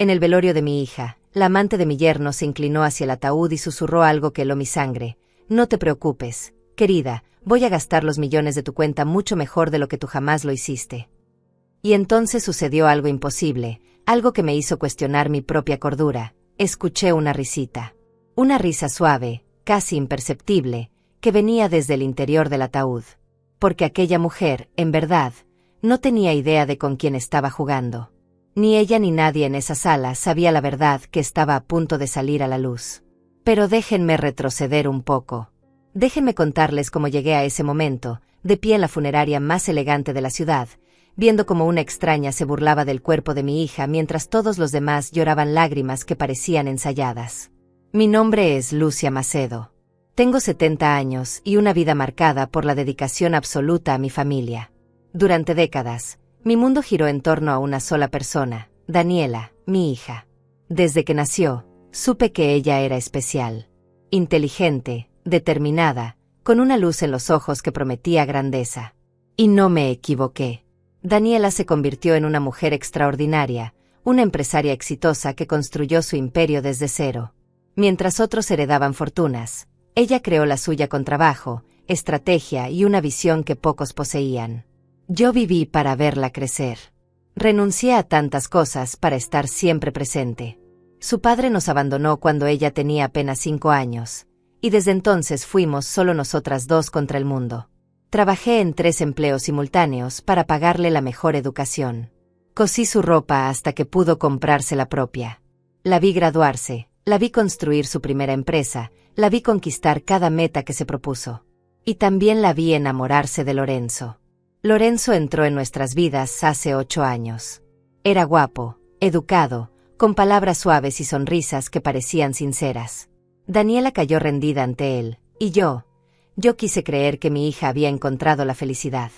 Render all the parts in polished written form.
En el velorio de mi hija, la amante de mi yerno se inclinó hacia el ataúd y susurró algo que heló mi sangre. No te preocupes, querida, voy a gastar los millones de tu cuenta mucho mejor de lo que tú jamás lo hiciste. Y entonces sucedió algo imposible, algo que me hizo cuestionar mi propia cordura. Escuché una risita. Una risa suave, casi imperceptible, que venía desde el interior del ataúd. Porque aquella mujer, en verdad, no tenía idea de con quién estaba jugando. Ni ella ni nadie en esa sala sabía la verdad que estaba a punto de salir a la luz. Pero déjenme retroceder un poco. Déjenme contarles cómo llegué a ese momento, de pie en la funeraria más elegante de la ciudad, viendo cómo una extraña se burlaba del cuerpo de mi hija mientras todos los demás lloraban lágrimas que parecían ensayadas. Mi nombre es Lucia Macedo. Tengo 70 años y una vida marcada por la dedicación absoluta a mi familia. Durante décadas, mi mundo giró en torno a una sola persona, Daniela, mi hija. Desde que nació, supe que ella era especial. Inteligente, determinada, con una luz en los ojos que prometía grandeza. Y no me equivoqué. Daniela se convirtió en una mujer extraordinaria, una empresaria exitosa que construyó su imperio desde cero. Mientras otros heredaban fortunas, ella creó la suya con trabajo, estrategia y una visión que pocos poseían. Yo viví para verla crecer. Renuncié a tantas cosas para estar siempre presente. Su padre nos abandonó cuando ella tenía apenas 5 años, y desde entonces fuimos solo nosotras dos contra el mundo. Trabajé en 3 empleos simultáneos para pagarle la mejor educación. Cosí su ropa hasta que pudo comprarse la propia. La vi graduarse, la vi construir su primera empresa, la vi conquistar cada meta que se propuso. Y también la vi enamorarse de Lorenzo. Lorenzo entró en nuestras vidas hace 8 años. Era guapo, educado, con palabras suaves y sonrisas que parecían sinceras. Daniela cayó rendida ante él, y yo quise creer que mi hija había encontrado la felicidad.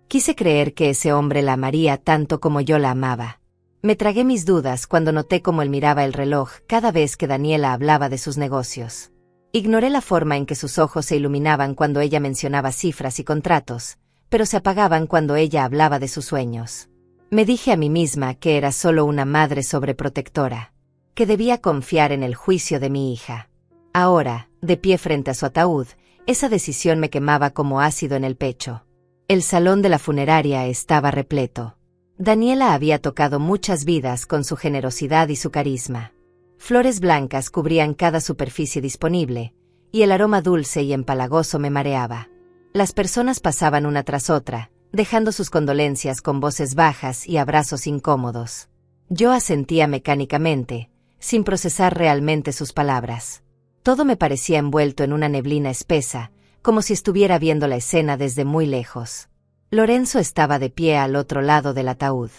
Quise creer que ese hombre la amaría tanto como yo la amaba. Me tragué mis dudas cuando noté cómo él miraba el reloj cada vez que Daniela hablaba de sus negocios. Ignoré la forma en que sus ojos se iluminaban cuando ella mencionaba cifras y contratos, pero se apagaban cuando ella hablaba de sus sueños. Me dije a mí misma que era solo una madre sobreprotectora, que debía confiar en el juicio de mi hija. Ahora, de pie frente a su ataúd, esa decisión me quemaba como ácido en el pecho. El salón de la funeraria estaba repleto. Daniela había tocado muchas vidas con su generosidad y su carisma. Flores blancas cubrían cada superficie disponible, y el aroma dulce y empalagoso me mareaba. Las personas pasaban una tras otra, dejando sus condolencias con voces bajas y abrazos incómodos. Yo asentía mecánicamente, sin procesar realmente sus palabras. Todo me parecía envuelto en una neblina espesa, como si estuviera viendo la escena desde muy lejos. Lorenzo estaba de pie al otro lado del ataúd.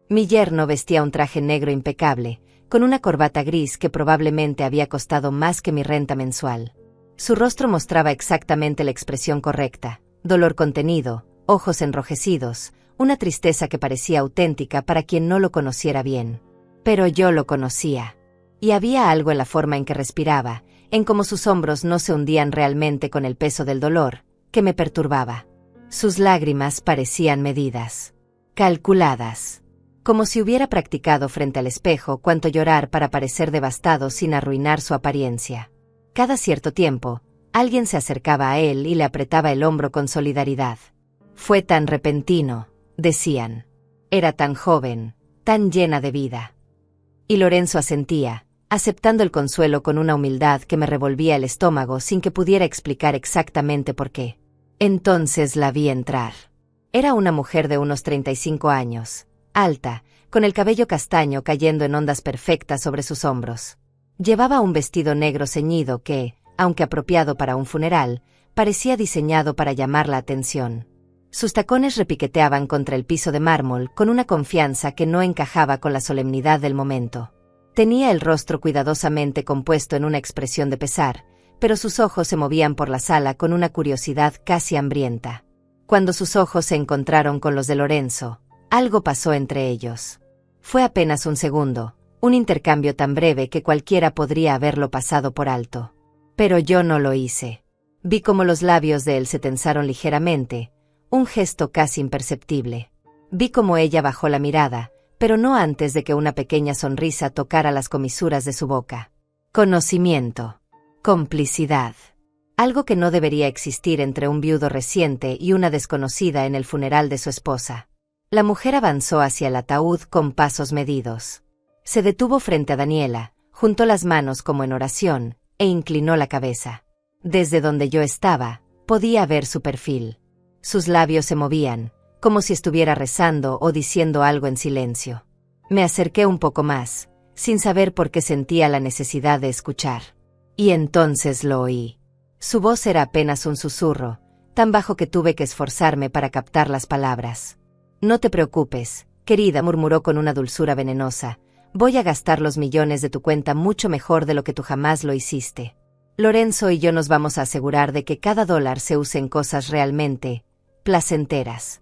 Mi yerno vestía un traje negro impecable, con una corbata gris que probablemente había costado más que mi renta mensual. Su rostro mostraba exactamente la expresión correcta: dolor contenido, ojos enrojecidos, una tristeza que parecía auténtica para quien no lo conociera bien. Pero yo lo conocía. Y había algo en la forma en que respiraba, en cómo sus hombros no se hundían realmente con el peso del dolor, que me perturbaba. Sus lágrimas parecían medidas, calculadas, como si hubiera practicado frente al espejo cuánto llorar para parecer devastado sin arruinar su apariencia. Cada cierto tiempo, alguien se acercaba a él y le apretaba el hombro con solidaridad. Fue tan repentino, decían. Era tan joven, tan llena de vida. Y Lorenzo asentía, aceptando el consuelo con una humildad que me revolvía el estómago sin que pudiera explicar exactamente por qué. Entonces la vi entrar. Era una mujer de unos 35 años, alta, con el cabello castaño cayendo en ondas perfectas sobre sus hombros. Llevaba un vestido negro ceñido que, aunque apropiado para un funeral, parecía diseñado para llamar la atención. Sus tacones repiqueteaban contra el piso de mármol con una confianza que no encajaba con la solemnidad del momento. Tenía el rostro cuidadosamente compuesto en una expresión de pesar, pero sus ojos se movían por la sala con una curiosidad casi hambrienta. Cuando sus ojos se encontraron con los de Lorenzo, algo pasó entre ellos. Fue apenas un segundo, un intercambio tan breve que cualquiera podría haberlo pasado por alto. Pero yo no lo hice. Vi cómo los labios de él se tensaron ligeramente, un gesto casi imperceptible. Vi cómo ella bajó la mirada, pero no antes de que una pequeña sonrisa tocara las comisuras de su boca. Conocimiento. Complicidad. Algo que no debería existir entre un viudo reciente y una desconocida en el funeral de su esposa. La mujer avanzó hacia el ataúd con pasos medidos. Se detuvo frente a Daniela, juntó las manos como en oración, e inclinó la cabeza. Desde donde yo estaba, podía ver su perfil. Sus labios se movían, como si estuviera rezando o diciendo algo en silencio. Me acerqué un poco más, sin saber por qué sentía la necesidad de escuchar. Y entonces lo oí. Su voz era apenas un susurro, tan bajo que tuve que esforzarme para captar las palabras. «No te preocupes, querida», murmuró con una dulzura venenosa. «Voy a gastar los millones de tu cuenta mucho mejor de lo que tú jamás lo hiciste. Lorenzo y yo nos vamos a asegurar de que cada dólar se use en cosas realmente placenteras».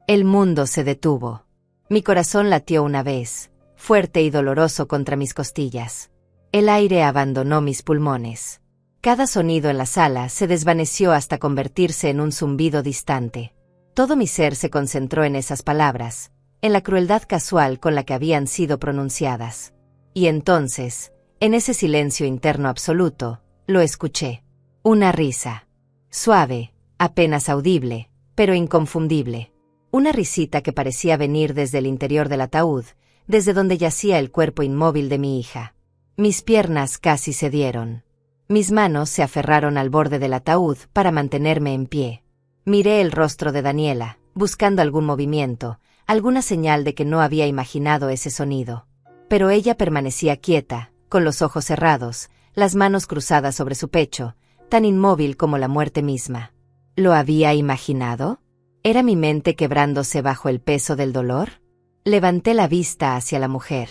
El mundo se detuvo. Mi corazón latió una vez, fuerte y doloroso contra mis costillas. El aire abandonó mis pulmones. Cada sonido en la sala se desvaneció hasta convertirse en un zumbido distante. Todo mi ser se concentró en esas palabras, en la crueldad casual con la que habían sido pronunciadas. Y entonces, en ese silencio interno absoluto, lo escuché. Una risa. Suave, apenas audible, pero inconfundible. Una risita que parecía venir desde el interior del ataúd, desde donde yacía el cuerpo inmóvil de mi hija. Mis piernas casi cedieron. Mis manos se aferraron al borde del ataúd para mantenerme en pie. Miré el rostro de Daniela, buscando algún movimiento, alguna señal de que no había imaginado ese sonido. Pero ella permanecía quieta, con los ojos cerrados, las manos cruzadas sobre su pecho, tan inmóvil como la muerte misma. ¿Lo había imaginado? ¿Era mi mente quebrándose bajo el peso del dolor? Levanté la vista hacia la mujer.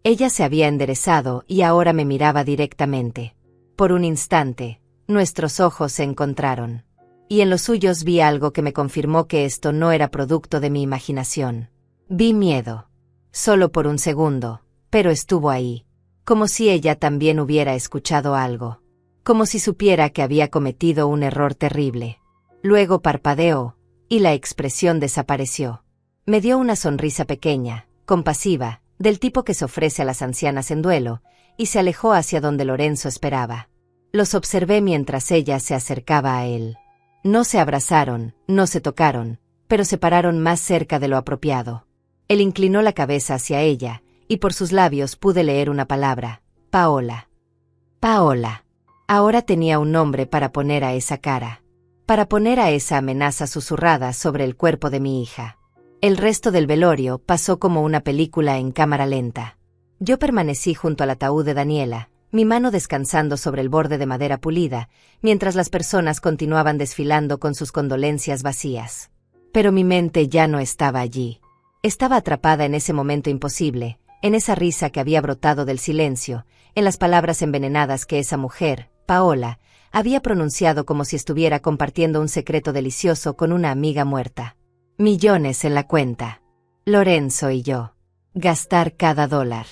Ella se había enderezado y ahora me miraba directamente. Por un instante, nuestros ojos se encontraron. Y en los suyos vi algo que me confirmó que esto no era producto de mi imaginación. Vi miedo. Solo por un segundo, pero estuvo ahí. Como si ella también hubiera escuchado algo. Como si supiera que había cometido un error terrible. Luego parpadeó, y la expresión desapareció. Me dio una sonrisa pequeña, compasiva, del tipo que se ofrece a las ancianas en duelo, y se alejó hacia donde Lorenzo esperaba. Los observé mientras ella se acercaba a él. No se abrazaron, no se tocaron, pero se pararon más cerca de lo apropiado. Él inclinó la cabeza hacia ella, y por sus labios pude leer una palabra: Paola. Paola. Ahora tenía un nombre para poner a esa cara. Para poner a esa amenaza susurrada sobre el cuerpo de mi hija. El resto del velorio pasó como una película en cámara lenta. Yo permanecí junto al ataúd de Daniela, mi mano descansando sobre el borde de madera pulida, mientras las personas continuaban desfilando con sus condolencias vacías. Pero mi mente ya no estaba allí. Estaba atrapada en ese momento imposible, en esa risa que había brotado del silencio, en las palabras envenenadas que esa mujer, Paola, había pronunciado como si estuviera compartiendo un secreto delicioso con una amiga muerta. Millones en la cuenta. Lorenzo y yo. Gastar cada dólar.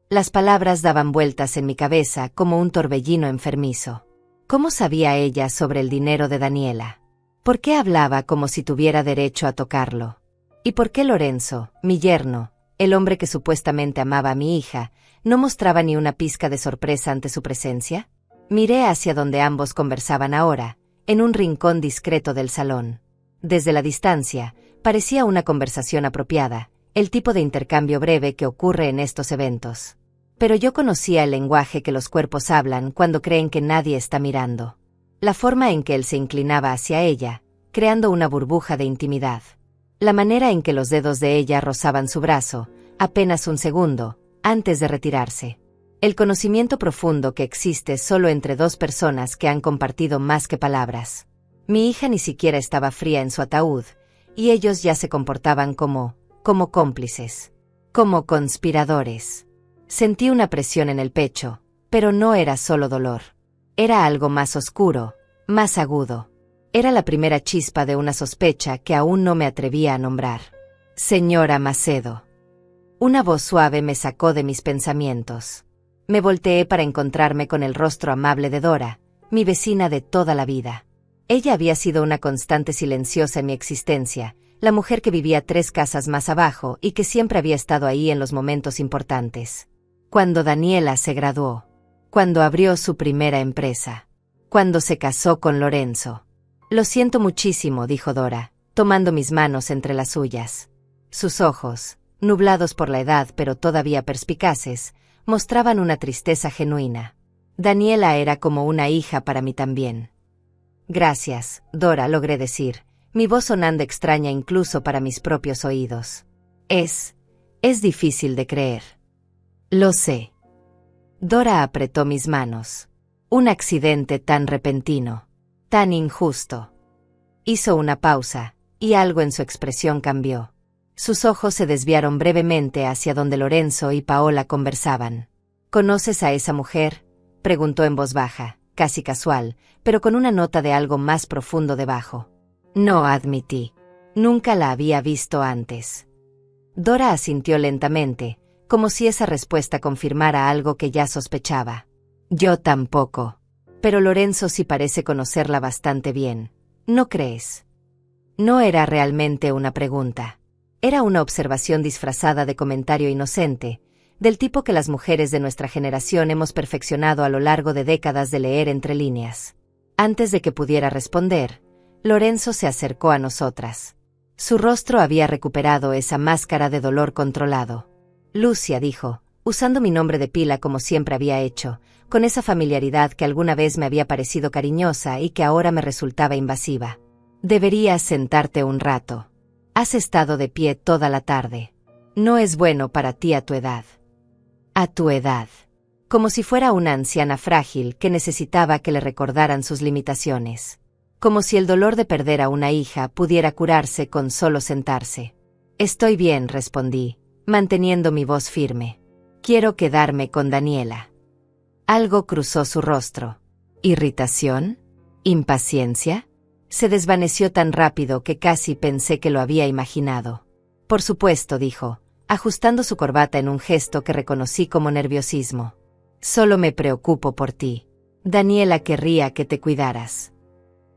Las palabras daban vueltas en mi cabeza como un torbellino enfermizo. ¿Cómo sabía ella sobre el dinero de Daniela? ¿Por qué hablaba como si tuviera derecho a tocarlo? ¿Y por qué Lorenzo, mi yerno, el hombre que supuestamente amaba a mi hija, no mostraba ni una pizca de sorpresa ante su presencia? Miré hacia donde ambos conversaban ahora, en un rincón discreto del salón. Desde la distancia, parecía una conversación apropiada, el tipo de intercambio breve que ocurre en estos eventos. Pero yo conocía el lenguaje que los cuerpos hablan cuando creen que nadie está mirando. La forma en que él se inclinaba hacia ella, creando una burbuja de intimidad. La manera en que los dedos de ella rozaban su brazo, apenas un segundo, antes de retirarse. El conocimiento profundo que existe solo entre dos personas que han compartido más que palabras. Mi hija ni siquiera estaba fría en su ataúd, y ellos ya se comportaban como cómplices, como conspiradores. Sentí una presión en el pecho, pero no era solo dolor. Era algo más oscuro, más agudo. Era la primera chispa de una sospecha que aún no me atrevía a nombrar. Señora Macedo. Una voz suave me sacó de mis pensamientos. Me volteé para encontrarme con el rostro amable de Dora, mi vecina de toda la vida. Ella había sido una constante silenciosa en mi existencia, la mujer que vivía 3 casas más abajo y que siempre había estado ahí en los momentos importantes. Cuando Daniela se graduó. Cuando abrió su primera empresa. Cuando se casó con Lorenzo. Lo siento muchísimo, dijo Dora, tomando mis manos entre las suyas. Sus ojos, nublados por la edad pero todavía perspicaces, mostraban una tristeza genuina. Daniela era como una hija para mí también. Gracias, Dora, logré decir, mi voz sonando extraña incluso para mis propios oídos. Es difícil de creer. Lo sé. Dora apretó mis manos. Un accidente tan repentino, tan injusto. Hizo una pausa, y algo en su expresión cambió. Sus ojos se desviaron brevemente hacia donde Lorenzo y Paola conversaban. ¿Conoces a esa mujer?, preguntó en voz baja, casi casual, pero con una nota de algo más profundo debajo. No, admití. Nunca la había visto antes. Dora asintió lentamente, como si esa respuesta confirmara algo que ya sospechaba. Yo tampoco. Pero Lorenzo sí parece conocerla bastante bien. ¿No crees? No era realmente una pregunta. Era una observación disfrazada de comentario inocente, del tipo que las mujeres de nuestra generación hemos perfeccionado a lo largo de décadas de leer entre líneas. Antes de que pudiera responder, Lorenzo se acercó a nosotras. Su rostro había recuperado esa máscara de dolor controlado. Lucia, dijo, usando mi nombre de pila como siempre había hecho, con esa familiaridad que alguna vez me había parecido cariñosa y que ahora me resultaba invasiva. Deberías sentarte un rato. Has estado de pie toda la tarde. No es bueno para ti a tu edad. A tu edad. Como si fuera una anciana frágil que necesitaba que le recordaran sus limitaciones. Como si el dolor de perder a una hija pudiera curarse con solo sentarse. Estoy bien, respondí, manteniendo mi voz firme. Quiero quedarme con Daniela. Algo cruzó su rostro. ¿Irritación? ¿Impaciencia? Se desvaneció tan rápido que casi pensé que lo había imaginado. Por supuesto, dijo, ajustando su corbata en un gesto que reconocí como nerviosismo. Solo me preocupo por ti. Daniela querría que te cuidaras.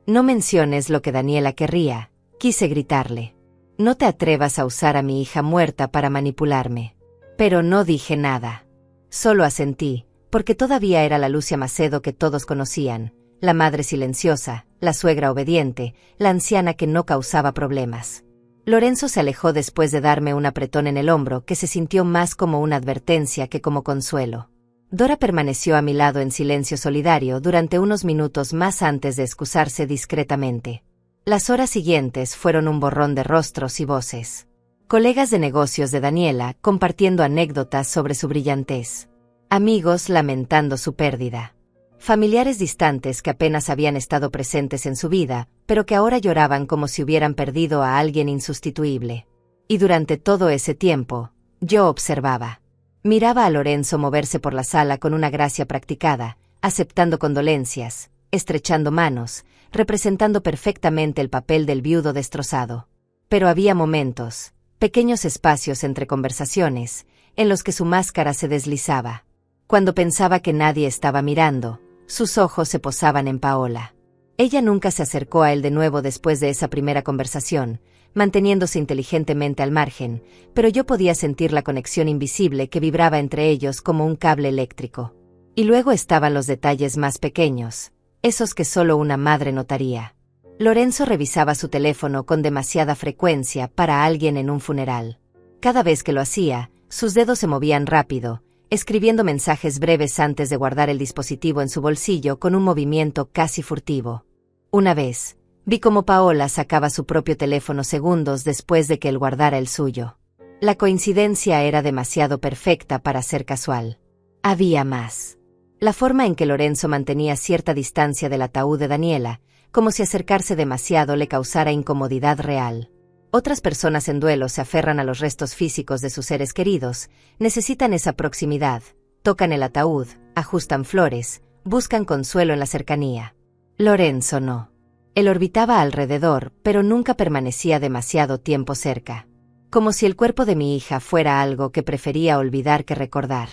No menciones lo que Daniela querría, quise gritarle. No te atrevas a usar a mi hija muerta para manipularme. Pero no dije nada. Solo asentí, porque todavía era la Lucia Macedo que todos conocían, la madre silenciosa, la suegra obediente, la anciana que no causaba problemas. Lorenzo se alejó después de darme un apretón en el hombro que se sintió más como una advertencia que como consuelo. Dora permaneció a mi lado en silencio solidario durante unos minutos más antes de excusarse discretamente. Las horas siguientes fueron un borrón de rostros y voces. Colegas de negocios de Daniela compartiendo anécdotas sobre su brillantez. Amigos lamentando su pérdida. Familiares distantes que apenas habían estado presentes en su vida, pero que ahora lloraban como si hubieran perdido a alguien insustituible. Y durante todo ese tiempo, yo observaba. Miraba a Lorenzo moverse por la sala con una gracia practicada, aceptando condolencias, estrechando manos, representando perfectamente el papel del viudo destrozado. Pero había momentos, pequeños espacios entre conversaciones, en los que su máscara se deslizaba. Cuando pensaba que nadie estaba mirando, sus ojos se posaban en Paola. Ella nunca se acercó a él de nuevo después de esa primera conversación, manteniéndose inteligentemente al margen, pero yo podía sentir la conexión invisible que vibraba entre ellos como un cable eléctrico. Y luego estaban los detalles más pequeños, esos que solo una madre notaría. Lorenzo revisaba su teléfono con demasiada frecuencia para alguien en un funeral. Cada vez que lo hacía, sus dedos se movían rápido, escribiendo mensajes breves antes de guardar el dispositivo en su bolsillo con un movimiento casi furtivo. Una vez, vi cómo Paola sacaba su propio teléfono segundos después de que él guardara el suyo. La coincidencia era demasiado perfecta para ser casual. Había más. La forma en que Lorenzo mantenía cierta distancia del ataúd de Daniela, como si acercarse demasiado le causara incomodidad real. Otras personas en duelo se aferran a los restos físicos de sus seres queridos, necesitan esa proximidad, tocan el ataúd, ajustan flores, buscan consuelo en la cercanía. Lorenzo no. Él orbitaba alrededor, pero nunca permanecía demasiado tiempo cerca. Como si el cuerpo de mi hija fuera algo que prefería olvidar que recordar.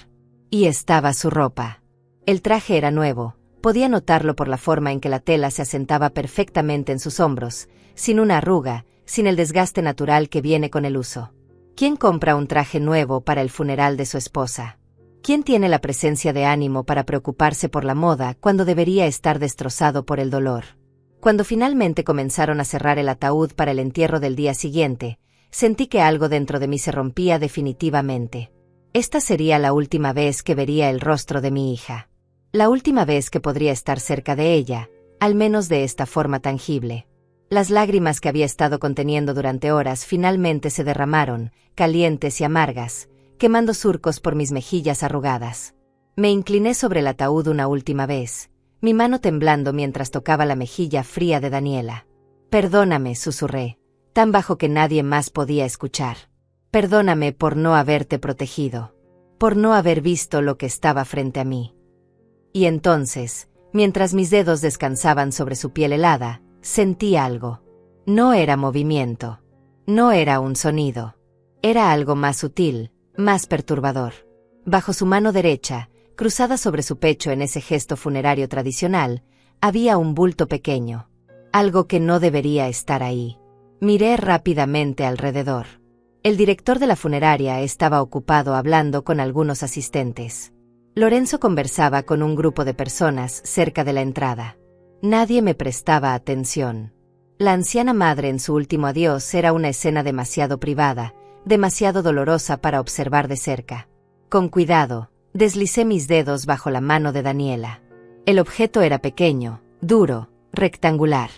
Y estaba su ropa. El traje era nuevo, podía notarlo por la forma en que la tela se asentaba perfectamente en sus hombros, sin una arruga, sin el desgaste natural que viene con el uso. ¿Quién compra un traje nuevo para el funeral de su esposa? ¿Quién tiene la presencia de ánimo para preocuparse por la moda cuando debería estar destrozado por el dolor? Cuando finalmente comenzaron a cerrar el ataúd para el entierro del día siguiente, sentí que algo dentro de mí se rompía definitivamente. Esta sería la última vez que vería el rostro de mi hija. La última vez que podría estar cerca de ella, al menos de esta forma tangible. Las lágrimas que había estado conteniendo durante horas finalmente se derramaron, calientes y amargas, quemando surcos por mis mejillas arrugadas. Me incliné sobre el ataúd una última vez, mi mano temblando mientras tocaba la mejilla fría de Daniela. «Perdóname», susurré, tan bajo que nadie más podía escuchar. «Perdóname por no haberte protegido, por no haber visto lo que estaba frente a mí». Y entonces, mientras mis dedos descansaban sobre su piel helada, sentí algo. No era movimiento. No era un sonido. Era algo más sutil, más perturbador. Bajo su mano derecha, cruzada sobre su pecho en ese gesto funerario tradicional, había un bulto pequeño. Algo que no debería estar ahí. Miré rápidamente alrededor. El director de la funeraria estaba ocupado hablando con algunos asistentes. Lorenzo conversaba con un grupo de personas cerca de la entrada. Nadie me prestaba atención. La anciana madre en su último adiós era una escena demasiado privada, demasiado dolorosa para observar de cerca. Con cuidado, deslicé mis dedos bajo la mano de Daniela. El objeto era pequeño, duro, rectangular.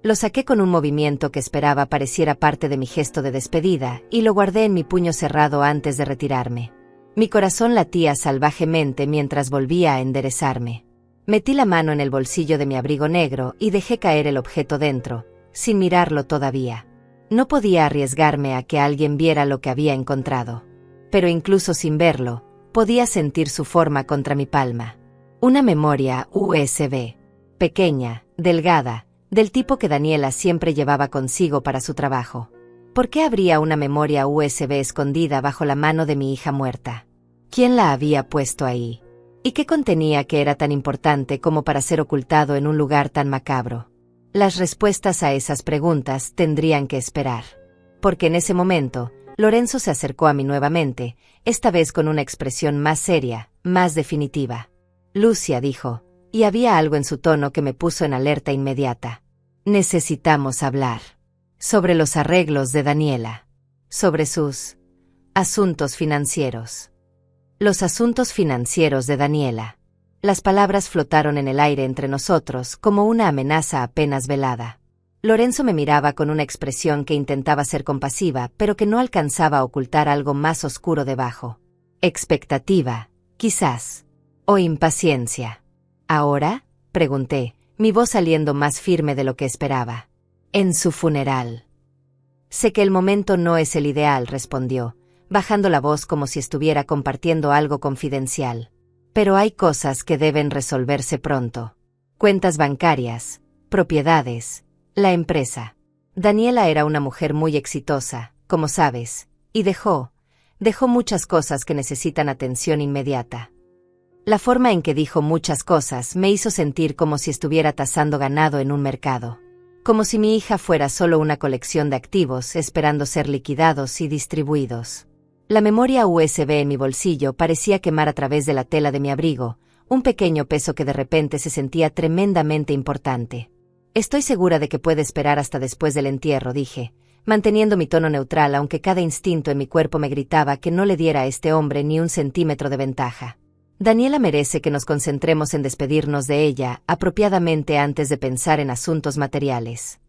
Lo saqué con un movimiento que esperaba pareciera parte de mi gesto de despedida y lo guardé en mi puño cerrado antes de retirarme. Mi corazón latía salvajemente mientras volvía a enderezarme. Metí la mano en el bolsillo de mi abrigo negro y dejé caer el objeto dentro, sin mirarlo todavía. No podía arriesgarme a que alguien viera lo que había encontrado. Pero incluso sin verlo, podía sentir su forma contra mi palma. Una memoria USB. Pequeña, delgada, del tipo que Daniela siempre llevaba consigo para su trabajo. ¿Por qué habría una memoria USB escondida bajo la mano de mi hija muerta? ¿Quién la había puesto ahí? ¿Y qué contenía que era tan importante como para ser ocultado en un lugar tan macabro? Las respuestas a esas preguntas tendrían que esperar. Porque en ese momento, Lorenzo se acercó a mí nuevamente, esta vez con una expresión más seria, más definitiva. «Lucia», dijo, y había algo en su tono que me puso en alerta inmediata. «Necesitamos hablar. Sobre los arreglos de Daniela. Sobre sus asuntos financieros». Los asuntos financieros de Daniela. Las palabras flotaron en el aire entre nosotros como una amenaza apenas velada. Lorenzo me miraba con una expresión que intentaba ser compasiva, pero que no alcanzaba a ocultar algo más oscuro debajo. Expectativa, quizás. O impaciencia. ¿Ahora?, pregunté, mi voz saliendo más firme de lo que esperaba. «En su funeral». «Sé que el momento no es el ideal», respondió, bajando la voz como si estuviera compartiendo algo confidencial. «Pero hay cosas que deben resolverse pronto. Cuentas bancarias, propiedades, la empresa». Daniela era una mujer muy exitosa, como sabes, y dejó muchas cosas que necesitan atención inmediata. La forma en que dijo muchas cosas me hizo sentir como si estuviera tasando ganado en un mercado. Como si mi hija fuera solo una colección de activos esperando ser liquidados y distribuidos. La memoria USB en mi bolsillo parecía quemar a través de la tela de mi abrigo, un pequeño peso que de repente se sentía tremendamente importante. «Estoy segura de que puede esperar hasta después del entierro», dije, manteniendo mi tono neutral aunque cada instinto en mi cuerpo me gritaba que no le diera a este hombre ni un centímetro de ventaja. Daniela merece que nos concentremos en despedirnos de ella apropiadamente antes de pensar en asuntos materiales.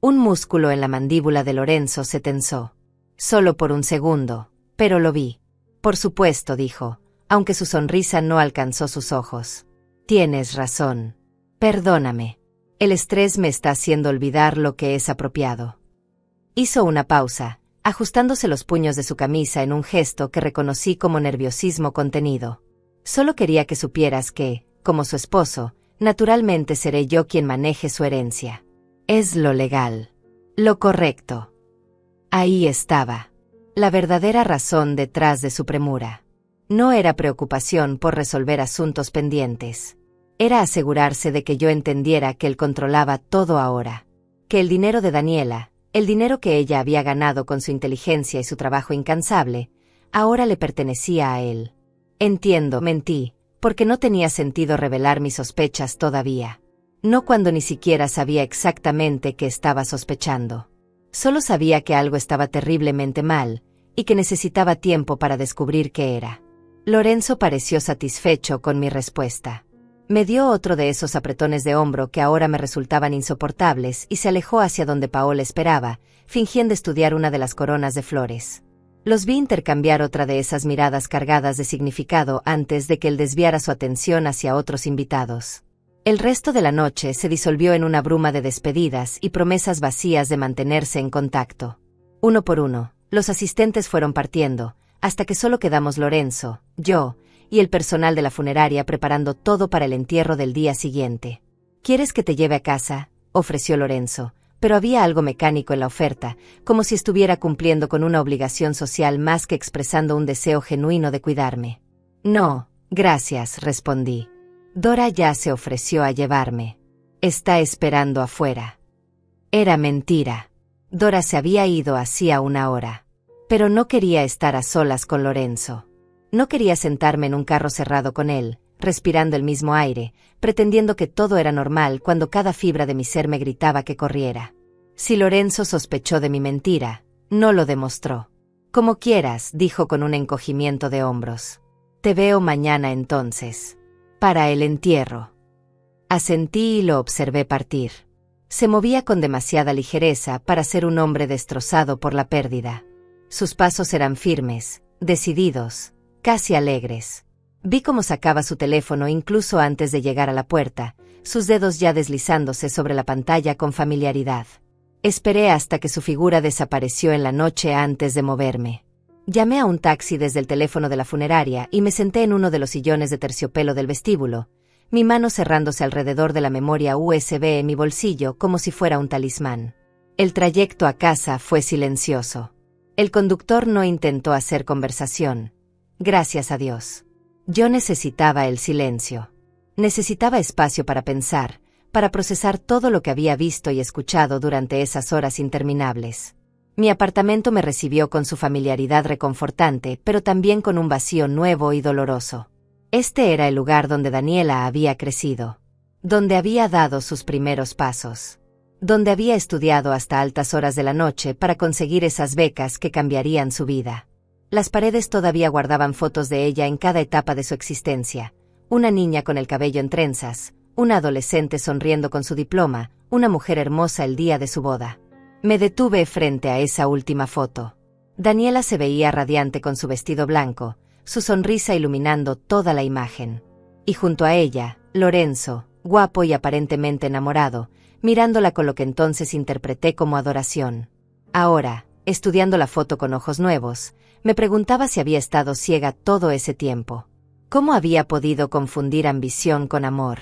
Un músculo en la mandíbula de Lorenzo se tensó. Solo por un segundo, pero lo vi. «Por supuesto», dijo, aunque su sonrisa no alcanzó sus ojos. «Tienes razón. Perdóname. El estrés me está haciendo olvidar lo que es apropiado». Hizo una pausa, ajustándose los puños de su camisa en un gesto que reconocí como nerviosismo contenido. «Solo quería que supieras que, como su esposo, naturalmente seré yo quien maneje su herencia. Es lo legal. Lo correcto». Ahí estaba. La verdadera razón detrás de su premura. No era preocupación por resolver asuntos pendientes. Era asegurarse de que yo entendiera que él controlaba todo ahora. Que el dinero de Daniela, El dinero que ella había ganado con su inteligencia y su trabajo incansable, ahora le pertenecía a él. Entiendo, mentí, porque no tenía sentido revelar mis sospechas todavía. No cuando ni siquiera sabía exactamente qué estaba sospechando. Solo sabía que algo estaba terriblemente mal, y que necesitaba tiempo para descubrir qué era. Lorenzo pareció satisfecho con mi respuesta. Me dio otro de esos apretones de hombro que ahora me resultaban insoportables y se alejó hacia donde Paola esperaba, fingiendo estudiar una de las coronas de flores. Los vi intercambiar otra de esas miradas cargadas de significado antes de que él desviara su atención hacia otros invitados. El resto de la noche se disolvió en una bruma de despedidas y promesas vacías de mantenerse en contacto. Uno por uno, los asistentes fueron partiendo, hasta que solo quedamos Lorenzo, yo, y el personal de la funeraria preparando todo para el entierro del día siguiente. ¿Quieres que te lleve a casa?, ofreció Lorenzo, pero había algo mecánico en la oferta, como si estuviera cumpliendo con una obligación social más que expresando un deseo genuino de cuidarme. No, gracias, respondí. Dora ya se ofreció a llevarme. Está esperando afuera. Era mentira. Dora se había ido hacía una hora. Pero no quería estar a solas con Lorenzo. No quería sentarme en un carro cerrado con él, respirando el mismo aire, pretendiendo que todo era normal cuando cada fibra de mi ser me gritaba que corriera. Si Lorenzo sospechó de mi mentira, no lo demostró. Como quieras, dijo con un encogimiento de hombros. Te veo mañana entonces. Para el entierro. Asentí y lo observé partir. Se movía con demasiada ligereza para ser un hombre destrozado por la pérdida. Sus pasos eran firmes, decididos, casi alegres. Vi cómo sacaba su teléfono incluso antes de llegar a la puerta, sus dedos ya deslizándose sobre la pantalla con familiaridad. Esperé hasta que su figura desapareció en la noche antes de moverme. Llamé a un taxi desde el teléfono de la funeraria y me senté en uno de los sillones de terciopelo del vestíbulo, mi mano cerrándose alrededor de la memoria USB en mi bolsillo como si fuera un talismán. El trayecto a casa fue silencioso. El conductor no intentó hacer conversación. Gracias a Dios. Yo necesitaba el silencio. Necesitaba espacio para pensar, para procesar todo lo que había visto y escuchado durante esas horas interminables. Mi apartamento me recibió con su familiaridad reconfortante, pero también con un vacío nuevo y doloroso. Este era el lugar donde Daniela había crecido, donde había dado sus primeros pasos, donde había estudiado hasta altas horas de la noche para conseguir esas becas que cambiarían su vida. Las paredes todavía guardaban fotos de ella en cada etapa de su existencia, una niña con el cabello en trenzas, una adolescente sonriendo con su diploma, una mujer hermosa el día de su boda. Me detuve frente a esa última foto. Daniela se veía radiante con su vestido blanco, su sonrisa iluminando toda la imagen. Y junto a ella, Lorenzo, guapo y aparentemente enamorado, mirándola con lo que entonces interpreté como adoración. Ahora, estudiando la foto con ojos nuevos, me preguntaba si había estado ciega todo ese tiempo. ¿Cómo había podido confundir ambición con amor?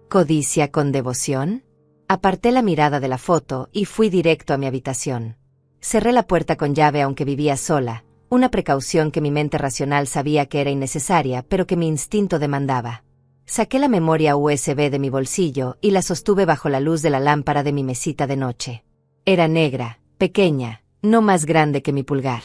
¿Codicia con devoción? Aparté la mirada de la foto y fui directo a mi habitación. Cerré la puerta con llave aunque vivía sola, una precaución que mi mente racional sabía que era innecesaria pero que mi instinto demandaba. Saqué la memoria USB de mi bolsillo y la sostuve bajo la luz de la lámpara de mi mesita de noche. Era negra, pequeña, no más grande que mi pulgar.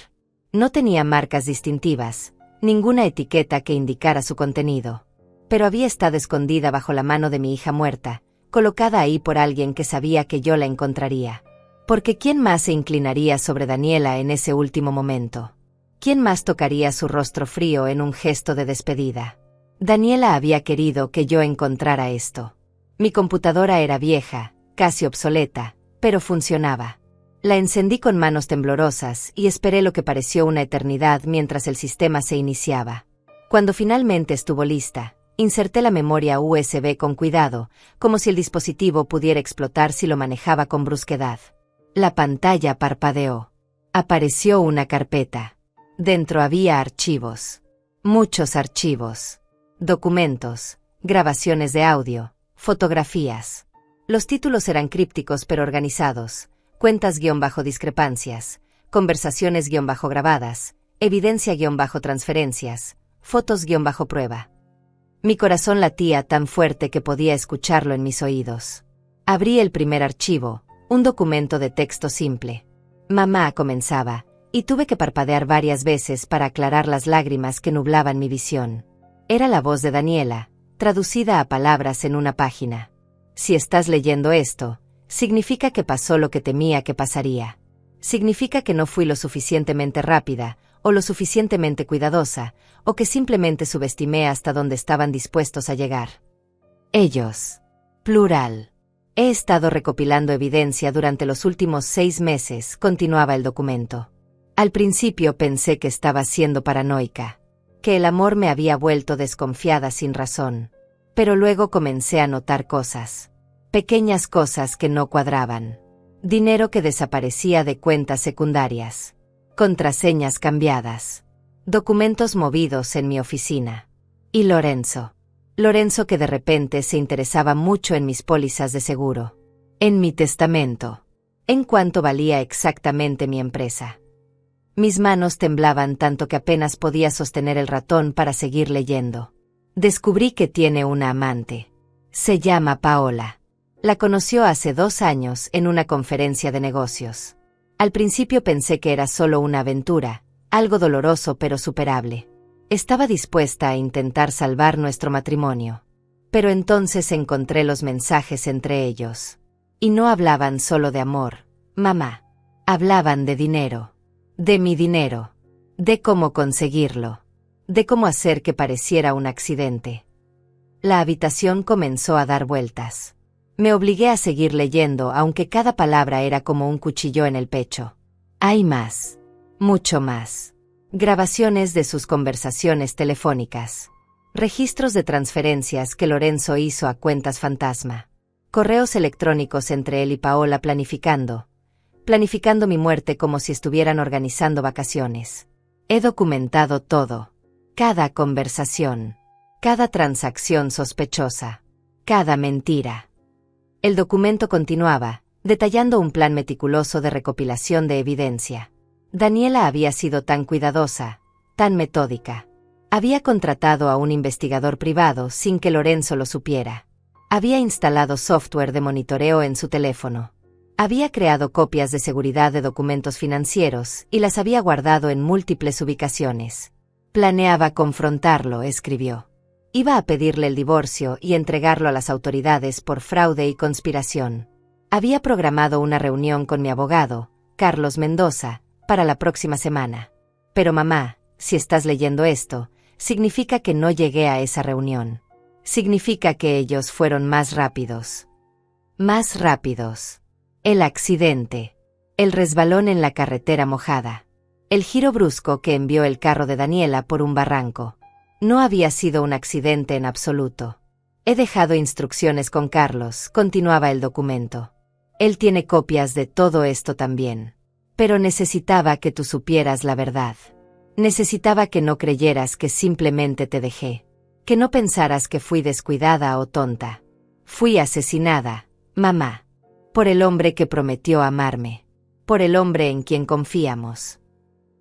No tenía marcas distintivas, ninguna etiqueta que indicara su contenido. Pero había estado escondida bajo la mano de mi hija muerta, colocada ahí por alguien que sabía que yo la encontraría. Porque ¿quién más se inclinaría sobre Daniela en ese último momento? ¿Quién más tocaría su rostro frío en un gesto de despedida? Daniela había querido que yo encontrara esto. Mi computadora era vieja, casi obsoleta, pero funcionaba. La encendí con manos temblorosas y esperé lo que pareció una eternidad mientras el sistema se iniciaba. Cuando finalmente estuvo lista, inserté la memoria USB con cuidado, como si el dispositivo pudiera explotar si lo manejaba con brusquedad. La pantalla parpadeó. Apareció una carpeta. Dentro había archivos. Muchos archivos. Documentos, grabaciones de audio, fotografías. Los títulos eran crípticos pero organizados. Cuentas-discrepancias, conversaciones-grabadas, evidencia-transferencias, fotos-prueba. Mi corazón latía tan fuerte que podía escucharlo en mis oídos. Abrí el primer archivo, un documento de texto simple. Mamá, comenzaba, y tuve que parpadear varias veces para aclarar las lágrimas que nublaban mi visión. Era la voz de Daniela, traducida a palabras en una página. Si estás leyendo esto, significa que pasó lo que temía que pasaría. Significa que no fui lo suficientemente rápida, o lo suficientemente cuidadosa, o que simplemente subestimé hasta donde estaban dispuestos a llegar. Ellos. Plural. He estado recopilando evidencia durante los últimos 6 meses, continuaba el documento. Al principio pensé que estaba siendo paranoica, que el amor me había vuelto desconfiada sin razón. Pero luego comencé a notar cosas. Pequeñas cosas que no cuadraban. Dinero que desaparecía de cuentas secundarias. Contraseñas cambiadas. Documentos movidos en mi oficina. Y Lorenzo. Lorenzo que de repente se interesaba mucho en mis pólizas de seguro. En mi testamento. En cuánto valía exactamente mi empresa. Mis manos temblaban tanto que apenas podía sostener el ratón para seguir leyendo. Descubrí que tiene una amante. Se llama Paola. La conoció hace 2 años en una conferencia de negocios. Al principio pensé que era solo una aventura, algo doloroso pero superable. Estaba dispuesta a intentar salvar nuestro matrimonio. Pero entonces encontré los mensajes entre ellos. Y no hablaban solo de amor, mamá. Hablaban de dinero. De mi dinero. De cómo conseguirlo. De cómo hacer que pareciera un accidente. La habitación comenzó a dar vueltas. Me obligué a seguir leyendo, aunque cada palabra era como un cuchillo en el pecho. Hay más. Mucho más. Grabaciones de sus conversaciones telefónicas. Registros de transferencias que Lorenzo hizo a cuentas fantasma. Correos electrónicos entre él y Paola planificando mi muerte como si estuvieran organizando vacaciones. He documentado todo. Cada conversación. Cada transacción sospechosa. Cada mentira. El documento continuaba, detallando un plan meticuloso de recopilación de evidencia. Daniela había sido tan cuidadosa, tan metódica. Había contratado a un investigador privado sin que Lorenzo lo supiera. Había instalado software de monitoreo en su teléfono. Había creado copias de seguridad de documentos financieros y las había guardado en múltiples ubicaciones. Planeaba confrontarlo, escribió. Iba a pedirle el divorcio y entregarlo a las autoridades por fraude y conspiración. Había programado una reunión con mi abogado, Carlos Mendoza, para la próxima semana. Pero mamá, si estás leyendo esto, significa que no llegué a esa reunión. Significa que ellos fueron más rápidos. Más rápidos. El accidente. El resbalón en la carretera mojada. El giro brusco que envió el carro de Daniela por un barranco. No había sido un accidente en absoluto. He dejado instrucciones con Carlos, continuaba el documento. Él tiene copias de todo esto también. Pero necesitaba que tú supieras la verdad. Necesitaba que no creyeras que simplemente te dejé. Que no pensaras que fui descuidada o tonta. Fui asesinada, mamá. Por el hombre que prometió amarme. Por el hombre en quien confiamos.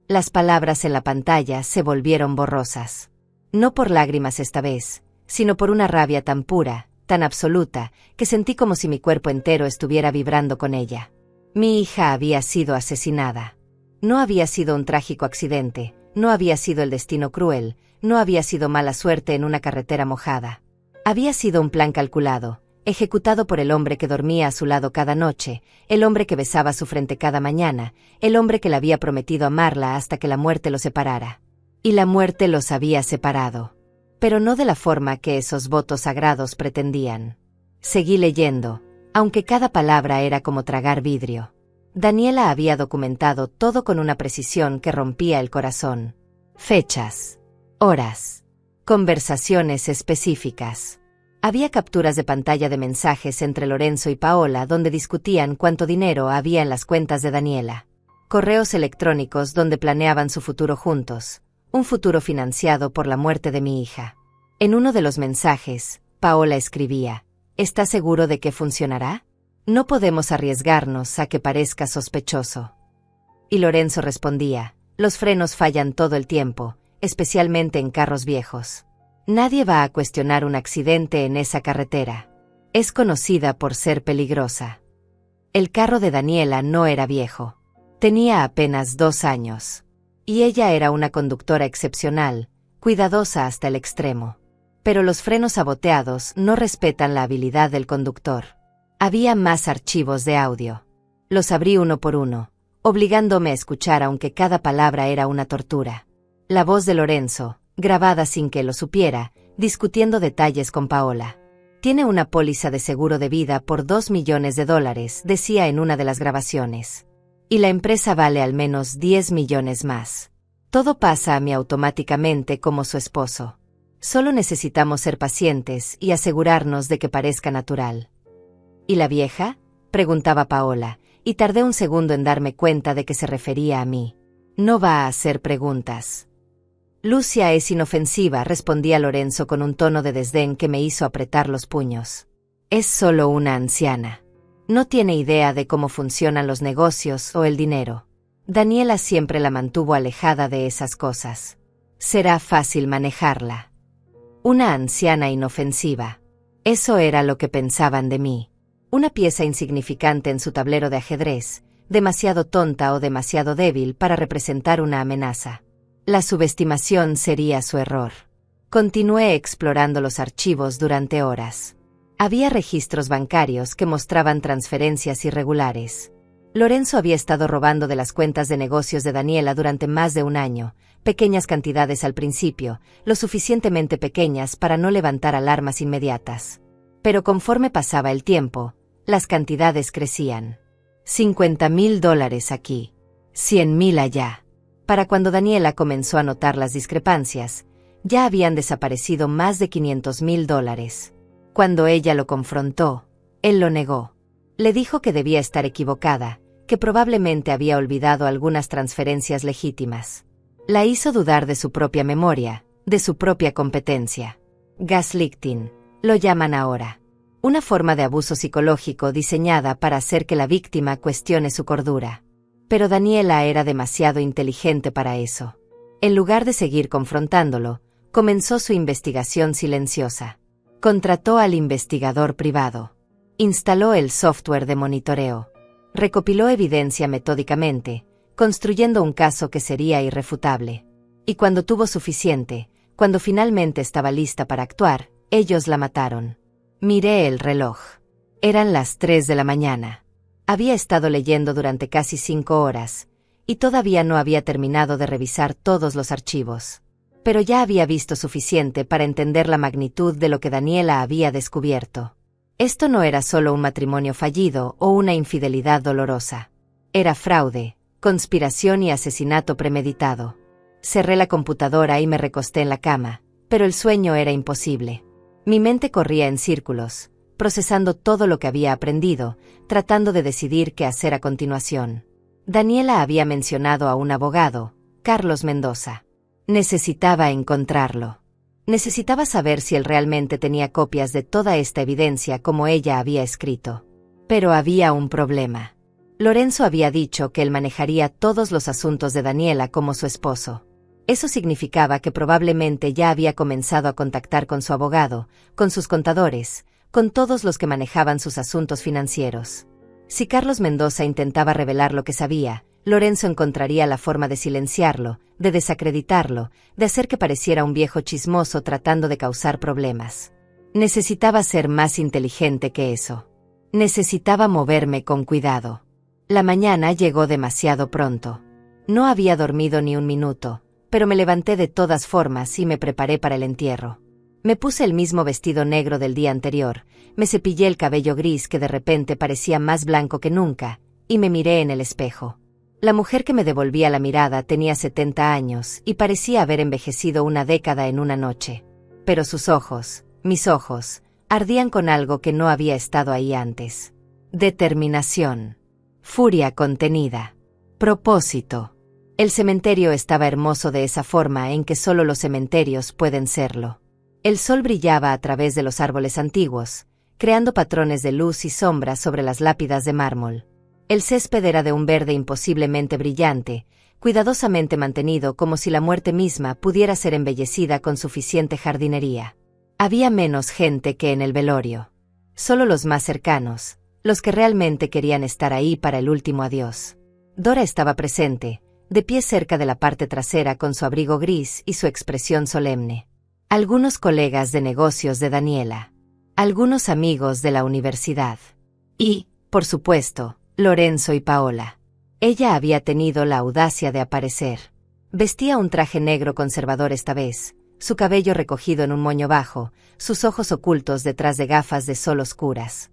Las palabras en la pantalla se volvieron borrosas. No por lágrimas esta vez, sino por una rabia tan pura, tan absoluta, que sentí como si mi cuerpo entero estuviera vibrando con ella. Mi hija había sido asesinada. No había sido un trágico accidente, no había sido el destino cruel, no había sido mala suerte en una carretera mojada. Había sido un plan calculado, ejecutado por el hombre que dormía a su lado cada noche, el hombre que besaba su frente cada mañana, el hombre que le había prometido amarla hasta que la muerte los separara. Y la muerte los había separado. Pero no de la forma que esos votos sagrados pretendían. Seguí leyendo, aunque cada palabra era como tragar vidrio. Daniela había documentado todo con una precisión que rompía el corazón. Fechas. Horas. Conversaciones específicas. Había capturas de pantalla de mensajes entre Lorenzo y Paola donde discutían cuánto dinero había en las cuentas de Daniela. Correos electrónicos donde planeaban su futuro juntos. Un futuro financiado por la muerte de mi hija. En uno de los mensajes, Paola escribía, ¿estás seguro de que funcionará? No podemos arriesgarnos a que parezca sospechoso. Y Lorenzo respondía, los frenos fallan todo el tiempo, especialmente en carros viejos. Nadie va a cuestionar un accidente en esa carretera. Es conocida por ser peligrosa. El carro de Daniela no era viejo. Tenía apenas 2 años. Y ella era una conductora excepcional, cuidadosa hasta el extremo. Pero los frenos saboteados no respetan la habilidad del conductor. Había más archivos de audio. Los abrí uno por uno, obligándome a escuchar aunque cada palabra era una tortura. La voz de Lorenzo, grabada sin que lo supiera, discutiendo detalles con Paola. Tiene una póliza de seguro de vida por $2 millones, decía en una de las grabaciones. Y la empresa vale al menos 10 millones más. Todo pasa a mí automáticamente como su esposo. Solo necesitamos ser pacientes y asegurarnos de que parezca natural. ¿Y la vieja?, preguntaba Paola, y tardé un segundo en darme cuenta de que se refería a mí. No va a hacer preguntas. Lucia es inofensiva, respondía Lorenzo con un tono de desdén que me hizo apretar los puños. Es solo una anciana. No tiene idea de cómo funcionan los negocios o el dinero. Daniela siempre la mantuvo alejada de esas cosas. Será fácil manejarla. Una anciana inofensiva. Eso era lo que pensaban de mí. Una pieza insignificante en su tablero de ajedrez, demasiado tonta o demasiado débil para representar una amenaza. La subestimación sería su error. Continué explorando los archivos durante horas. Había registros bancarios que mostraban transferencias irregulares. Lorenzo había estado robando de las cuentas de negocios de Daniela durante más de 1 año, pequeñas cantidades al principio, lo suficientemente pequeñas para no levantar alarmas inmediatas. Pero conforme pasaba el tiempo, las cantidades crecían. $50,000 aquí, 100,000 allá. Para cuando Daniela comenzó a notar las discrepancias, ya habían desaparecido más de $500,000. Cuando ella lo confrontó, él lo negó. Le dijo que debía estar equivocada, que probablemente había olvidado algunas transferencias legítimas. La hizo dudar de su propia memoria, de su propia competencia. Gaslighting, lo llaman ahora. Una forma de abuso psicológico diseñada para hacer que la víctima cuestione su cordura. Pero Daniela era demasiado inteligente para eso. En lugar de seguir confrontándolo, comenzó su investigación silenciosa. Contrató al investigador privado. Instaló el software de monitoreo. Recopiló evidencia metódicamente, construyendo un caso que sería irrefutable. Y cuando tuvo suficiente, cuando finalmente estaba lista para actuar, ellos la mataron. Miré el reloj. Eran las 3 de la mañana. Había estado leyendo durante casi 5 horas, y todavía no había terminado de revisar todos los archivos. Pero ya había visto suficiente para entender la magnitud de lo que Daniela había descubierto. Esto no era solo un matrimonio fallido o una infidelidad dolorosa. Era fraude, conspiración y asesinato premeditado. Cerré la computadora y me recosté en la cama, pero el sueño era imposible. Mi mente corría en círculos, procesando todo lo que había aprendido, tratando de decidir qué hacer a continuación. Daniela había mencionado a un abogado, Carlos Mendoza. Necesitaba encontrarlo. Necesitaba saber si él realmente tenía copias de toda esta evidencia como ella había escrito. Pero había un problema. Lorenzo había dicho que él manejaría todos los asuntos de Daniela como su esposo. Eso significaba que probablemente ya había comenzado a contactar con su abogado, con sus contadores, con todos los que manejaban sus asuntos financieros. Si Carlos Mendoza intentaba revelar lo que sabía, Lorenzo encontraría la forma de silenciarlo, de desacreditarlo, de hacer que pareciera un viejo chismoso tratando de causar problemas. Necesitaba ser más inteligente que eso. Necesitaba moverme con cuidado. La mañana llegó demasiado pronto. No había dormido ni un minuto, pero me levanté de todas formas y me preparé para el entierro. Me puse el mismo vestido negro del día anterior, me cepillé el cabello gris que de repente parecía más blanco que nunca, y me miré en el espejo. La mujer que me devolvía la mirada tenía 70 años y parecía haber envejecido 1 década en una noche. Pero sus ojos, mis ojos, ardían con algo que no había estado ahí antes. Determinación. Furia contenida. Propósito. El cementerio estaba hermoso de esa forma en que solo los cementerios pueden serlo. El sol brillaba a través de los árboles antiguos, creando patrones de luz y sombra sobre las lápidas de mármol. El césped era de un verde imposiblemente brillante, cuidadosamente mantenido como si la muerte misma pudiera ser embellecida con suficiente jardinería. Había menos gente que en el velorio. Solo los más cercanos, los que realmente querían estar ahí para el último adiós. Dora estaba presente, de pie cerca de la parte trasera con su abrigo gris y su expresión solemne. Algunos colegas de negocios de Daniela. Algunos amigos de la universidad. Y, por supuesto, Lorenzo y Paola. Ella había tenido la audacia de aparecer. Vestía un traje negro conservador esta vez, su cabello recogido en un moño bajo, sus ojos ocultos detrás de gafas de sol oscuras.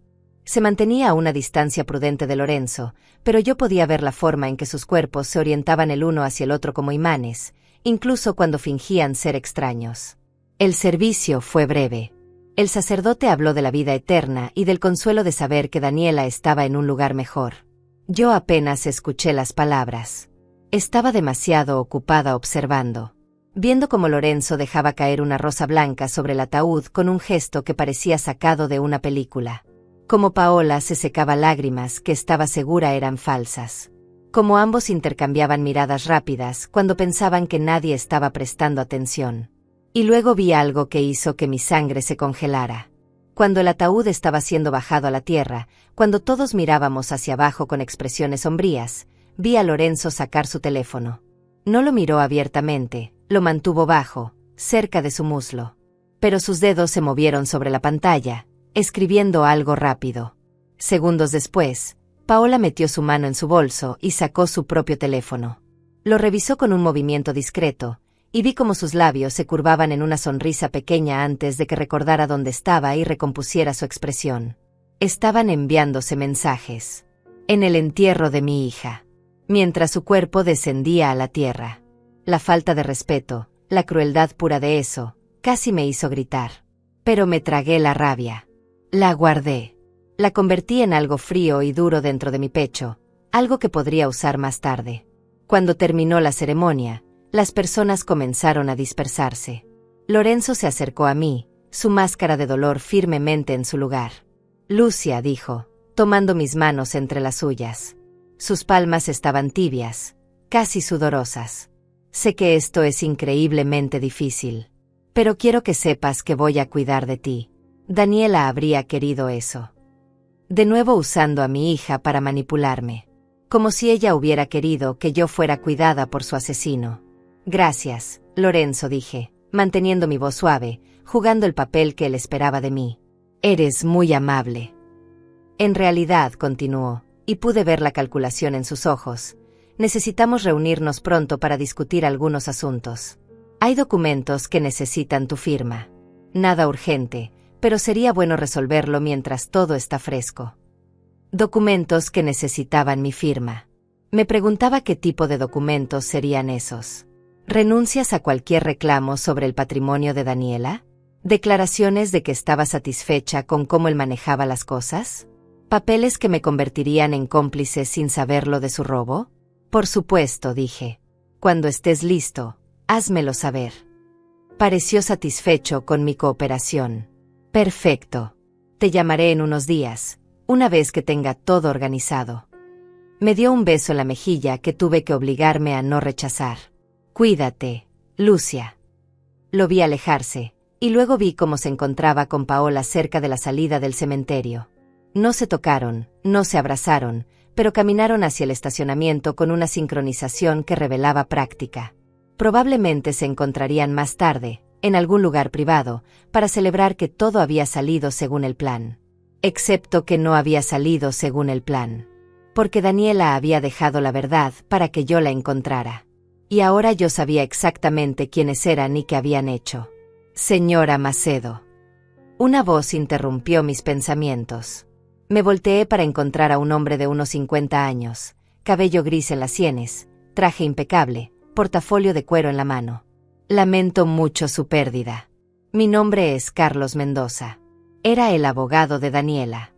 Se mantenía a una distancia prudente de Lorenzo, pero yo podía ver la forma en que sus cuerpos se orientaban el uno hacia el otro como imanes, incluso cuando fingían ser extraños. El servicio fue breve. El sacerdote habló de la vida eterna y del consuelo de saber que Daniela estaba en un lugar mejor. Yo apenas escuché las palabras. Estaba demasiado ocupada observando, viendo cómo Lorenzo dejaba caer una rosa blanca sobre el ataúd con un gesto que parecía sacado de una película. Como Paola se secaba lágrimas que estaba segura eran falsas. Como ambos intercambiaban miradas rápidas cuando pensaban que nadie estaba prestando atención. Y luego vi algo que hizo que mi sangre se congelara. Cuando el ataúd estaba siendo bajado a la tierra, cuando todos mirábamos hacia abajo con expresiones sombrías, vi a Lorenzo sacar su teléfono. No lo miró abiertamente, lo mantuvo bajo, cerca de su muslo. Pero sus dedos se movieron sobre la pantalla, escribiendo algo rápido. Segundos después, Paola metió su mano en su bolso y sacó su propio teléfono. Lo revisó con un movimiento discreto, y vi cómo sus labios se curvaban en una sonrisa pequeña antes de que recordara dónde estaba y recompusiera su expresión. Estaban enviándose mensajes. En el entierro de mi hija. Mientras su cuerpo descendía a la tierra. La falta de respeto, la crueldad pura de eso, casi me hizo gritar. Pero me tragué la rabia. La guardé. La convertí en algo frío y duro dentro de mi pecho, algo que podría usar más tarde. Cuando terminó la ceremonia, las personas comenzaron a dispersarse. Lorenzo se acercó a mí, su máscara de dolor firmemente en su lugar. Lucia, dijo, tomando mis manos entre las suyas. Sus palmas estaban tibias, casi sudorosas. Sé que esto es increíblemente difícil. Pero quiero que sepas que voy a cuidar de ti. Daniela habría querido eso. De nuevo usando a mi hija para manipularme. Como si ella hubiera querido que yo fuera cuidada por su asesino. Gracias, Lorenzo, dije, manteniendo mi voz suave, jugando el papel que él esperaba de mí. Eres muy amable. En realidad, continuó, y pude ver la calculación en sus ojos, necesitamos reunirnos pronto para discutir algunos asuntos. Hay documentos que necesitan tu firma. Nada urgente, pero sería bueno resolverlo mientras todo está fresco. Documentos que necesitaban mi firma. Me preguntaba qué tipo de documentos serían esos. ¿Renuncias a cualquier reclamo sobre el patrimonio de Daniela? ¿Declaraciones de que estaba satisfecha con cómo él manejaba las cosas? ¿Papeles que me convertirían en cómplice sin saberlo de su robo? Por supuesto, dije. Cuando estés listo, házmelo saber. Pareció satisfecho con mi cooperación. Perfecto. Te llamaré en unos días, una vez que tenga todo organizado. Me dio un beso en la mejilla que tuve que obligarme a no rechazar. Cuídate, Lucia. Lo vi alejarse, y luego vi cómo se encontraba con Paola cerca de la salida del cementerio. No se tocaron, no se abrazaron, pero caminaron hacia el estacionamiento con una sincronización que revelaba práctica. Probablemente se encontrarían más tarde, en algún lugar privado, para celebrar que todo había salido según el plan. Excepto que no había salido según el plan. Porque Daniela había dejado la verdad para que yo la encontrara. Y ahora yo sabía exactamente quiénes eran y qué habían hecho. Señora Macedo. Una voz interrumpió mis pensamientos. Me volteé para encontrar a un hombre de unos 50 años, cabello gris en las sienes, traje impecable, portafolio de cuero en la mano. Lamento mucho su pérdida. Mi nombre es Carlos Mendoza. Era el abogado de Daniela.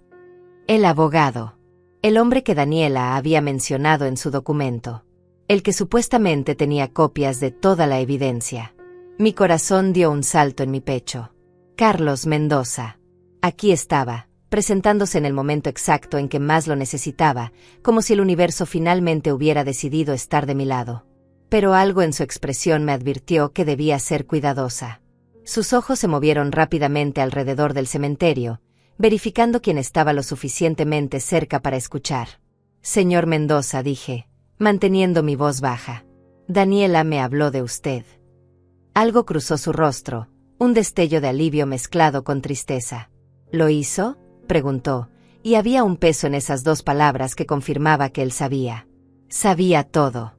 El abogado. El hombre que Daniela había mencionado en su documento. El que supuestamente tenía copias de toda la evidencia. Mi corazón dio un salto en mi pecho. Carlos Mendoza. Aquí estaba, presentándose en el momento exacto en que más lo necesitaba, como si el universo finalmente hubiera decidido estar de mi lado. Pero algo en su expresión me advirtió que debía ser cuidadosa. Sus ojos se movieron rápidamente alrededor del cementerio, verificando quién estaba lo suficientemente cerca para escuchar. Señor Mendoza, dije, manteniendo mi voz baja. Daniela me habló de usted. Algo cruzó su rostro, un destello de alivio mezclado con tristeza. ¿Lo hizo?, preguntó, y había un peso en esas dos palabras que confirmaba que él sabía. Sabía todo.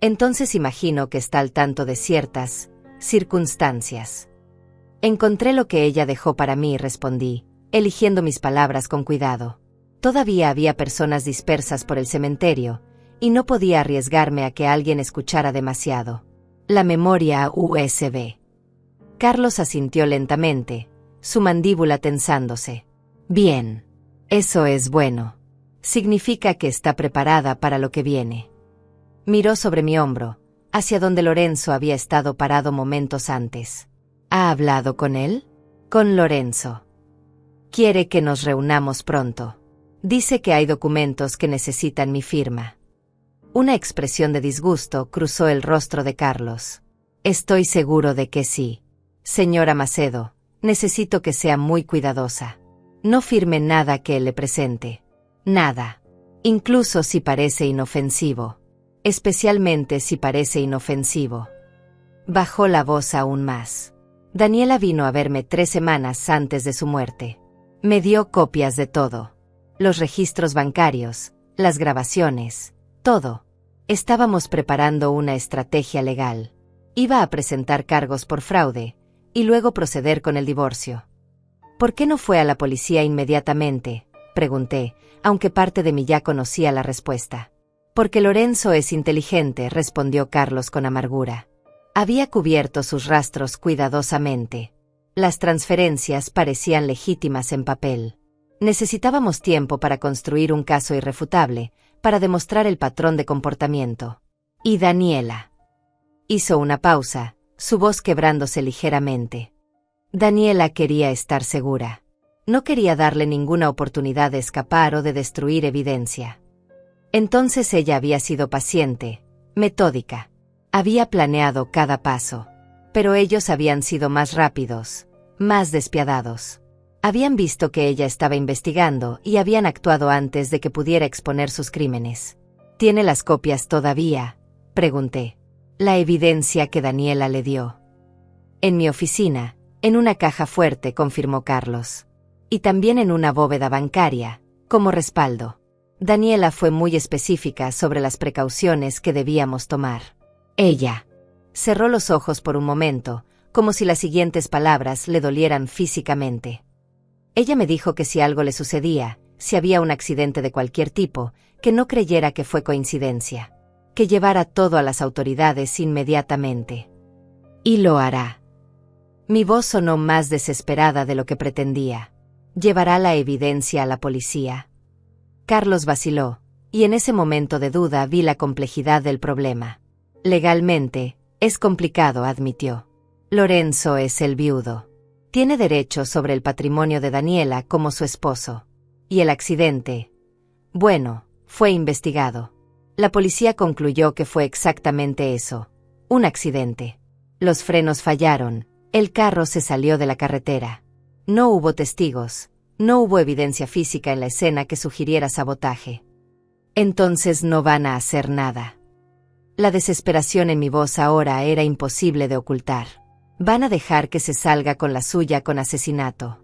Entonces imagino que está al tanto de ciertas circunstancias. Encontré lo que ella dejó para mí, respondí, eligiendo mis palabras con cuidado. Todavía había personas dispersas por el cementerio, y no podía arriesgarme a que alguien escuchara demasiado. La memoria USB. Carlos asintió lentamente, su mandíbula tensándose. Bien. Eso es bueno. Significa que está preparada para lo que viene. Miró sobre mi hombro, hacia donde Lorenzo había estado parado momentos antes. ¿Ha hablado con él? Con Lorenzo. Quiere que nos reunamos pronto. Dice que hay documentos que necesitan mi firma. Una expresión de disgusto cruzó el rostro de Carlos. Estoy seguro de que sí. Señora Macedo, necesito que sea muy cuidadosa. No firme nada que él le presente. Nada. Incluso si parece inofensivo. Especialmente si parece inofensivo. Bajó la voz aún más. Daniela vino a verme 3 semanas antes de su muerte. Me dio copias de todo. Los registros bancarios, las grabaciones, todo. Estábamos preparando una estrategia legal. Iba a presentar cargos por fraude, y luego proceder con el divorcio. ¿Por qué no fue a la policía inmediatamente?, pregunté, aunque parte de mí ya conocía la respuesta. Porque Lorenzo es inteligente, respondió Carlos con amargura. Había cubierto sus rastros cuidadosamente. Las transferencias parecían legítimas en papel. Necesitábamos tiempo para construir un caso irrefutable, para demostrar el patrón de comportamiento. ¿Y Daniela? Hizo una pausa, su voz quebrándose ligeramente. Daniela quería estar segura. No quería darle ninguna oportunidad de escapar o de destruir evidencia. Entonces ella había sido paciente, metódica. Había planeado cada paso. Pero ellos habían sido más rápidos, más despiadados. Habían visto que ella estaba investigando y habían actuado antes de que pudiera exponer sus crímenes. ¿Tiene las copias todavía?, pregunté. La evidencia que Daniela le dio. En mi oficina, en una caja fuerte, confirmó Carlos. Y también en una bóveda bancaria, como respaldo. Daniela fue muy específica sobre las precauciones que debíamos tomar. Ella cerró los ojos por un momento, como si las siguientes palabras le dolieran físicamente. Ella me dijo que si algo le sucedía, si había un accidente de cualquier tipo, que no creyera que fue coincidencia. Que llevara todo a las autoridades inmediatamente. Y lo hará. Mi voz sonó más desesperada de lo que pretendía. ¿Llevará la evidencia a la policía? Carlos vaciló, y en ese momento de duda vi la complejidad del problema. Legalmente, es complicado, admitió. Lorenzo es el viudo. Tiene derecho sobre el patrimonio de Daniela como su esposo. Y el accidente, bueno, fue investigado. La policía concluyó que fue exactamente eso, un accidente. Los frenos fallaron, el carro se salió de la carretera. No hubo testigos, no hubo evidencia física en la escena que sugiriera sabotaje. Entonces no van a hacer nada. La desesperación en mi voz ahora era imposible de ocultar. Van a dejar que se salga con la suya con asesinato.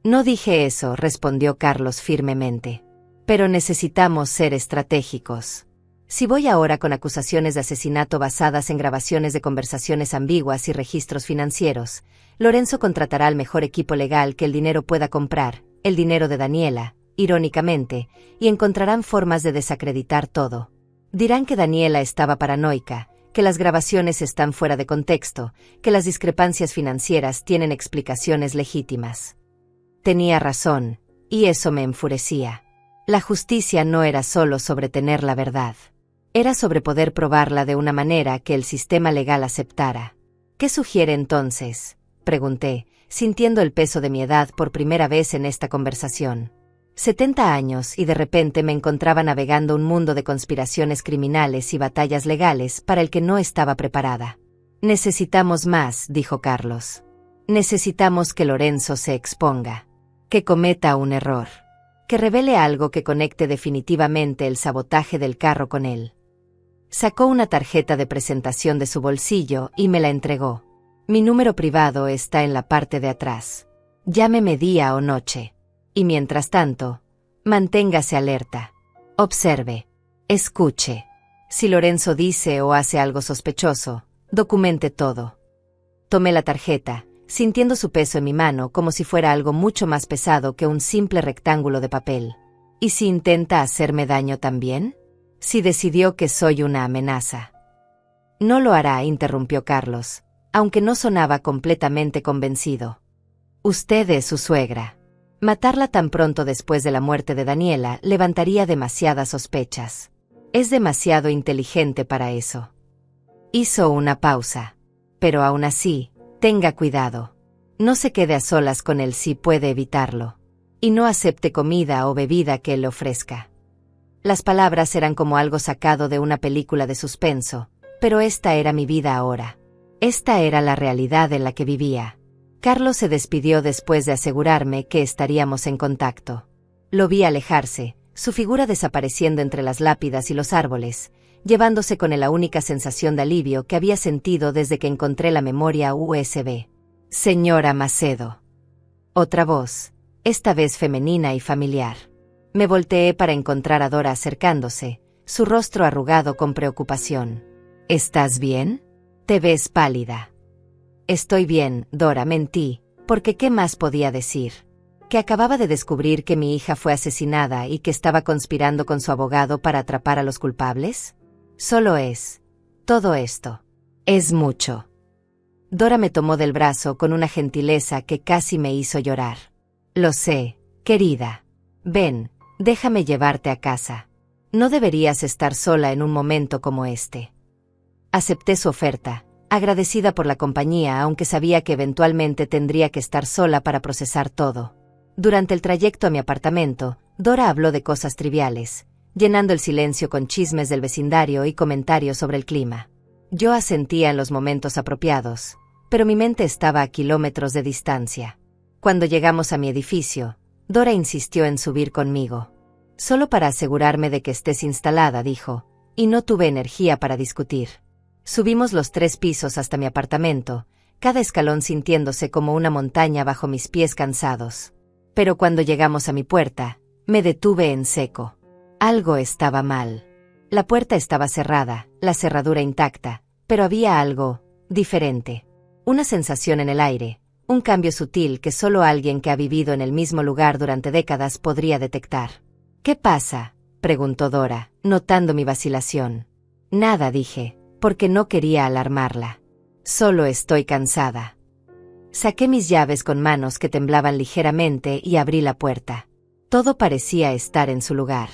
No dije eso, respondió Carlos firmemente. Pero necesitamos ser estratégicos. Si voy ahora con acusaciones de asesinato basadas en grabaciones de conversaciones ambiguas y registros financieros, Lorenzo contratará al mejor equipo legal que el dinero pueda comprar, el dinero de Daniela, irónicamente, y encontrarán formas de desacreditar todo. Dirán que Daniela estaba paranoica, que las grabaciones están fuera de contexto, que las discrepancias financieras tienen explicaciones legítimas. Tenía razón, y eso me enfurecía. La justicia no era solo sobre tener la verdad. Era sobre poder probarla de una manera que el sistema legal aceptara. ¿Qué sugiere entonces?, pregunté, sintiendo el peso de mi edad por primera vez en esta conversación. 70 años y de repente me encontraba navegando un mundo de conspiraciones criminales y batallas legales para el que no estaba preparada. Necesitamos más, dijo Carlos. Necesitamos que Lorenzo se exponga. Que cometa un error. Que revele algo que conecte definitivamente el sabotaje del carro con él. Sacó una tarjeta de presentación de su bolsillo y me la entregó. Mi número privado está en la parte de atrás. Llámeme día o noche. Y mientras tanto, manténgase alerta. Observe. Escuche. Si Lorenzo dice o hace algo sospechoso, documente todo. Tomé la tarjeta, sintiendo su peso en mi mano como si fuera algo mucho más pesado que un simple rectángulo de papel. ¿Y si intenta hacerme daño también? Si decidió que soy una amenaza. No lo hará, interrumpió Carlos, aunque no sonaba completamente convencido. Usted es su suegra. Matarla tan pronto después de la muerte de Daniela levantaría demasiadas sospechas. Es demasiado inteligente para eso. Hizo una pausa. Pero aún así, tenga cuidado. No se quede a solas con él si puede evitarlo. Y no acepte comida o bebida que él le ofrezca. Las palabras eran como algo sacado de una película de suspenso, pero esta era mi vida ahora. Esta era la realidad en la que vivía. Carlos se despidió después de asegurarme que estaríamos en contacto. Lo vi alejarse, su figura desapareciendo entre las lápidas y los árboles, llevándose con él la única sensación de alivio que había sentido desde que encontré la memoria USB. Señora Macedo. Otra voz, esta vez femenina y familiar. Me volteé para encontrar a Dora acercándose, su rostro arrugado con preocupación. ¿Estás bien? Te ves pálida. Estoy bien, Dora, mentí, porque ¿qué más podía decir? Que acababa de descubrir que mi hija fue asesinada y que estaba conspirando con su abogado para atrapar a los culpables. Solo es. Todo esto. Es mucho. Dora me tomó del brazo con una gentileza que casi me hizo llorar. Lo sé, querida. Ven, déjame llevarte a casa. No deberías estar sola en un momento como este. Acepté su oferta, agradecida por la compañía, aunque sabía que eventualmente tendría que estar sola para procesar todo. Durante el trayecto a mi apartamento, Dora habló de cosas triviales, llenando el silencio con chismes del vecindario y comentarios sobre el clima. Yo asentía en los momentos apropiados, pero mi mente estaba a kilómetros de distancia. Cuando llegamos a mi edificio, Dora insistió en subir conmigo. Solo para asegurarme de que estés instalada, dijo, y no tuve energía para discutir. Subimos los 3 pisos hasta mi apartamento, cada escalón sintiéndose como una montaña bajo mis pies cansados. Pero cuando llegamos a mi puerta, me detuve en seco. Algo estaba mal. La puerta estaba cerrada, la cerradura intacta, pero había algo diferente. Una sensación en el aire, un cambio sutil que solo alguien que ha vivido en el mismo lugar durante décadas podría detectar. ¿Qué pasa?, preguntó Dora, notando mi vacilación. Nada, dije, porque no quería alarmarla. Solo estoy cansada. Saqué mis llaves con manos que temblaban ligeramente y abrí la puerta. Todo parecía estar en su lugar.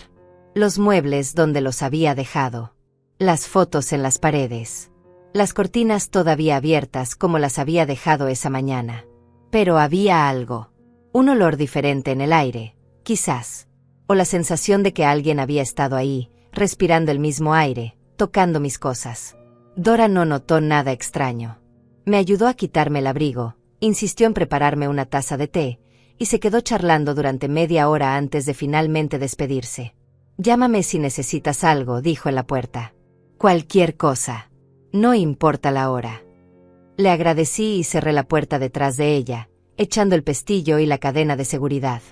Los muebles donde los había dejado. Las fotos en las paredes. Las cortinas todavía abiertas como las había dejado esa mañana. Pero había algo. Un olor diferente en el aire, quizás. O la sensación de que alguien había estado ahí, respirando el mismo aire, tocando mis cosas. Dora no notó nada extraño. Me ayudó a quitarme el abrigo, insistió en prepararme una taza de té, y se quedó charlando durante media hora antes de finalmente despedirse. Llámame si necesitas algo, dijo en la puerta. Cualquier cosa. No importa la hora. Le agradecí y cerré la puerta detrás de ella, echando el pestillo y la cadena de seguridad.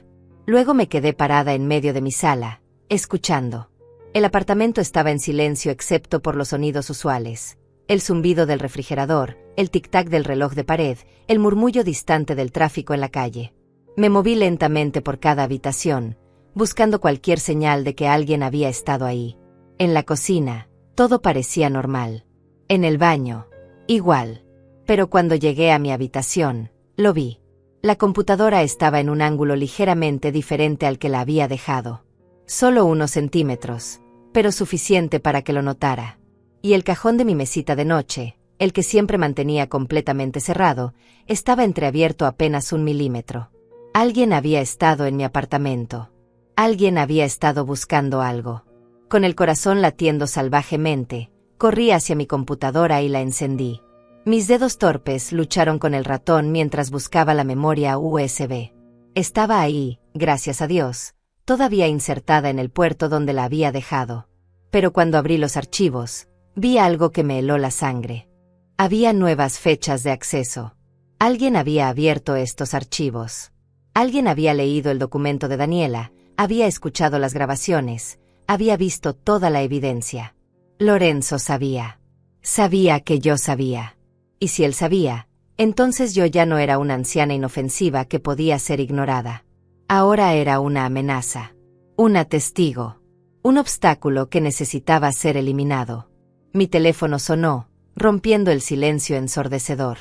Luego me quedé parada en medio de mi sala, escuchando. El apartamento estaba en silencio excepto por los sonidos usuales. El zumbido del refrigerador, el tic-tac del reloj de pared, el murmullo distante del tráfico en la calle. Me moví lentamente por cada habitación, buscando cualquier señal de que alguien había estado ahí. En la cocina, todo parecía normal. En el baño, igual. Pero cuando llegué a mi habitación, lo vi. La computadora estaba en un ángulo ligeramente diferente al que la había dejado. Solo unos centímetros, pero suficiente para que lo notara. Y el cajón de mi mesita de noche, el que siempre mantenía completamente cerrado, estaba entreabierto apenas 1 milímetro. Alguien había estado en mi apartamento. Alguien había estado buscando algo. Con el corazón latiendo salvajemente, corrí hacia mi computadora y la encendí. Mis dedos torpes lucharon con el ratón mientras buscaba la memoria USB. Estaba ahí, gracias a Dios, todavía insertada en el puerto donde la había dejado. Pero cuando abrí los archivos, Vi algo que me heló la sangre. Había nuevas fechas de acceso. Alguien había abierto estos archivos. Alguien había leído el documento de Daniela, había escuchado las grabaciones, había visto toda la evidencia. Lorenzo sabía. Sabía que yo sabía. Y si él sabía, entonces yo ya no era una anciana inofensiva que podía ser ignorada. Ahora era una amenaza. Una testigo. Un obstáculo que necesitaba ser eliminado. Mi teléfono sonó, rompiendo el silencio ensordecedor.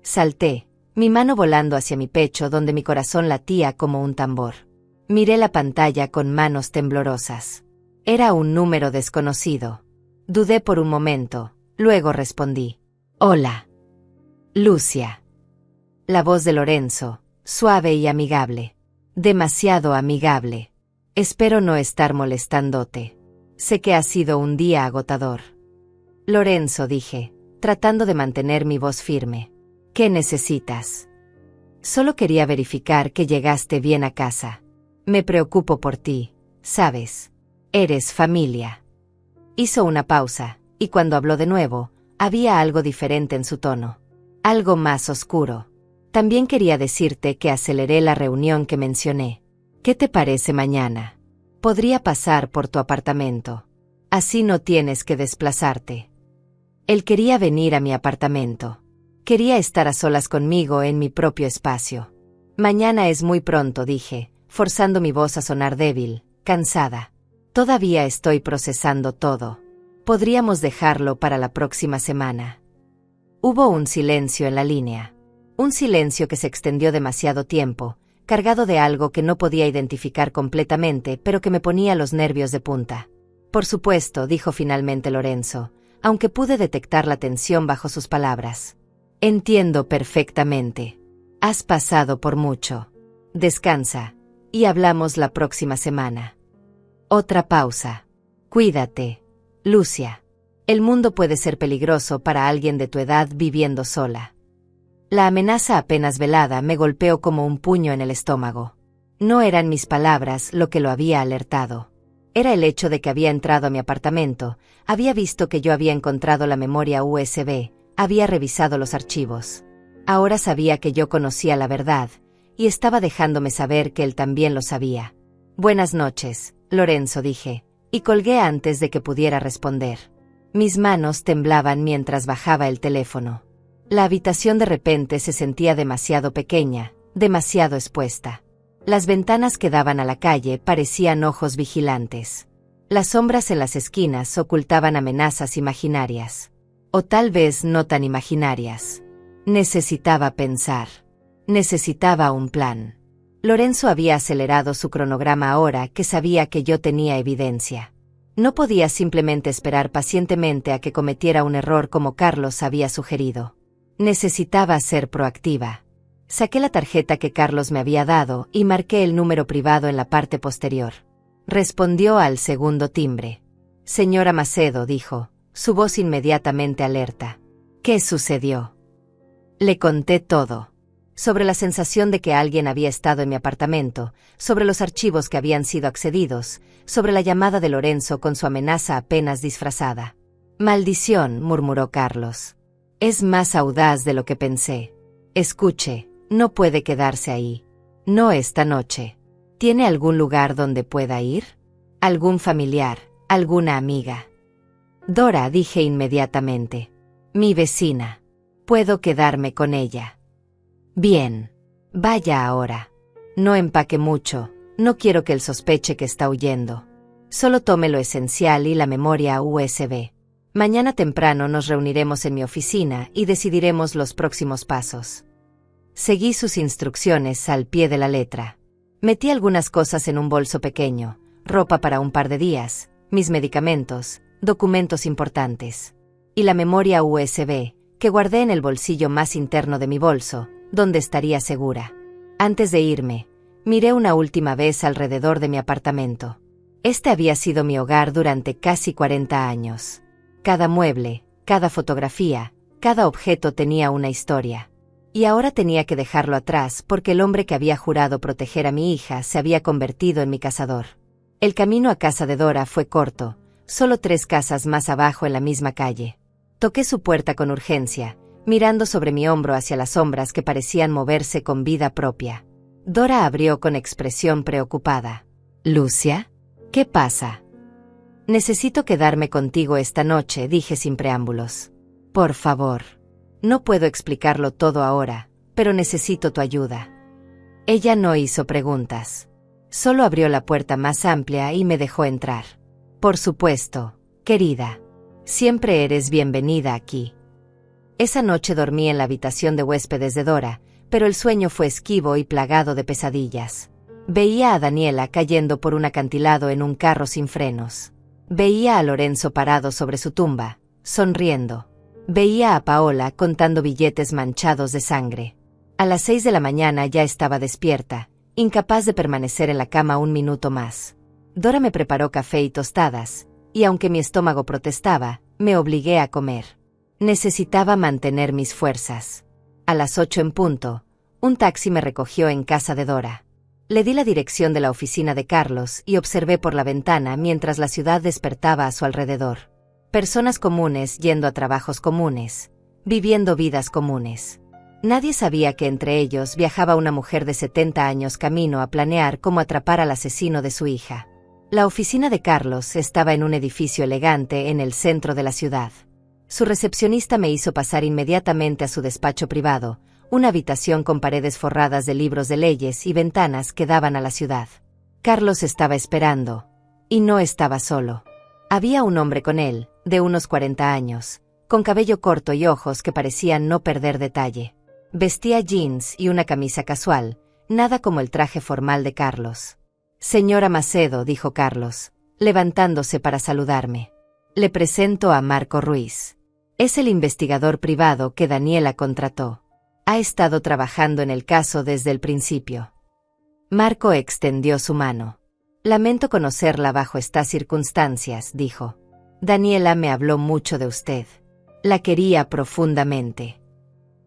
Salté, mi mano volando hacia mi pecho donde mi corazón latía como un tambor. Miré la pantalla con manos temblorosas. Era un número desconocido. Dudé por un momento, luego respondí. Hola. Lucia. La voz de Lorenzo, suave y amigable. Demasiado amigable. Espero no estar molestándote. Sé que ha sido un día agotador. Lorenzo, dije, tratando de mantener mi voz firme. ¿Qué necesitas? Solo quería verificar que llegaste bien a casa. Me preocupo por ti, ¿sabes? Eres familia. Hizo una pausa, y cuando habló de nuevo, había algo diferente en su tono. Algo más oscuro. También quería decirte que aceleré la reunión que mencioné. ¿Qué te parece mañana? Podría pasar por tu apartamento. Así no tienes que desplazarte. Él quería venir a mi apartamento. Quería estar a solas conmigo en mi propio espacio. Mañana es muy pronto, dije, forzando mi voz a sonar débil, cansada. Todavía estoy procesando todo. Podríamos dejarlo para la próxima semana. Hubo un silencio en la línea. Un silencio que se extendió demasiado tiempo, cargado de algo que no podía identificar completamente, pero que me ponía los nervios de punta. Por supuesto, dijo finalmente Lorenzo, aunque pude detectar la tensión bajo sus palabras. Entiendo perfectamente. Has pasado por mucho. Descansa, y hablamos la próxima semana. Otra pausa. Cuídate, Lucia. El mundo puede ser peligroso para alguien de tu edad viviendo sola. La amenaza apenas velada me golpeó como un puño en el estómago. No eran mis palabras lo que lo había alertado. Era el hecho de que había entrado a mi apartamento, había visto que yo había encontrado la memoria USB, había revisado los archivos. Ahora sabía que yo conocía la verdad, y estaba dejándome saber que él también lo sabía. Buenas noches, Lorenzo, dije, y colgué antes de que pudiera responder. Mis manos temblaban mientras bajaba el teléfono. La habitación de repente se sentía demasiado pequeña, demasiado expuesta. Las ventanas que daban a la calle parecían ojos vigilantes. Las sombras en las esquinas ocultaban amenazas imaginarias. O tal vez no tan imaginarias. Necesitaba pensar. Necesitaba un plan. Lorenzo había acelerado su cronograma ahora que sabía que yo tenía evidencia. No podía simplemente esperar pacientemente a que cometiera un error como Carlos había sugerido. Necesitaba ser proactiva. Saqué la tarjeta que Carlos me había dado y marqué el número privado en la parte posterior. Respondió al segundo timbre. Señora Macedo, dijo, su voz inmediatamente alerta. ¿Qué sucedió? Le conté todo. Sobre la sensación de que alguien había estado en mi apartamento, sobre los archivos que habían sido accedidos, sobre la llamada de Lorenzo con su amenaza apenas disfrazada. Maldición, murmuró Carlos. Es más audaz de lo que pensé. Escuche, no puede quedarse ahí. No esta noche. ¿Tiene algún lugar donde pueda ir? ¿Algún familiar? ¿Alguna amiga? Dora, dije inmediatamente. Mi vecina. Puedo quedarme con ella. Bien. Vaya ahora. No empaque mucho, no quiero que él sospeche que está huyendo. Solo tome lo esencial y la memoria USB. Mañana temprano nos reuniremos en mi oficina y decidiremos los próximos pasos. Seguí sus instrucciones al pie de la letra. Metí algunas cosas en un bolso pequeño, ropa para un par de días, mis medicamentos, documentos importantes. Y la memoria USB, que guardé en el bolsillo más interno de mi bolso, donde estaría segura. Antes de irme, miré una última vez alrededor de mi apartamento. Este había sido mi hogar durante casi 40 años. Cada mueble, cada fotografía, cada objeto tenía una historia. Y ahora tenía que dejarlo atrás porque el hombre que había jurado proteger a mi hija se había convertido en mi cazador. El camino a casa de Dora fue corto, solo 3 casas más abajo en la misma calle. Toqué su puerta con urgencia, mirando sobre mi hombro hacia las sombras que parecían moverse con vida propia. Dora abrió con expresión preocupada. «¿Lucia? ¿Qué pasa?» «Necesito quedarme contigo esta noche», dije sin preámbulos. «Por favor. No puedo explicarlo todo ahora, pero necesito tu ayuda». Ella no hizo preguntas. Solo abrió la puerta más amplia y me dejó entrar. «Por supuesto, querida. Siempre eres bienvenida aquí». Esa noche dormí en la habitación de huéspedes de Dora, pero el sueño fue esquivo y plagado de pesadillas. Veía a Daniela cayendo por un acantilado en un carro sin frenos. Veía a Lorenzo parado sobre su tumba, sonriendo. Veía a Paola contando billetes manchados de sangre. A las 6 de la mañana ya estaba despierta, incapaz de permanecer en la cama un minuto más. Dora me preparó café y tostadas, y aunque mi estómago protestaba, me obligué a comer. Necesitaba mantener mis fuerzas. A las 8 en punto, un taxi me recogió en casa de Dora. Le di la dirección de la oficina de Carlos y observé por la ventana mientras la ciudad despertaba a su alrededor. Personas comunes yendo a trabajos comunes, viviendo vidas comunes. Nadie sabía que entre ellos viajaba una mujer de 70 años camino a planear cómo atrapar al asesino de su hija. La oficina de Carlos estaba en un edificio elegante en el centro de la ciudad. Su recepcionista me hizo pasar inmediatamente a su despacho privado, una habitación con paredes forradas de libros de leyes y ventanas que daban a la ciudad. Carlos estaba esperando. Y no estaba solo. Había un hombre con él, de unos 40 años, con cabello corto y ojos que parecían no perder detalle. Vestía jeans y una camisa casual, nada como el traje formal de Carlos. «Señora Macedo», dijo Carlos, levantándose para saludarme. «Le presento a Marco Ruiz. Es el investigador privado que Daniela contrató. Ha estado trabajando en el caso desde el principio». Marco extendió su mano. «Lamento conocerla bajo estas circunstancias», dijo. «Daniela me habló mucho de usted. La quería profundamente».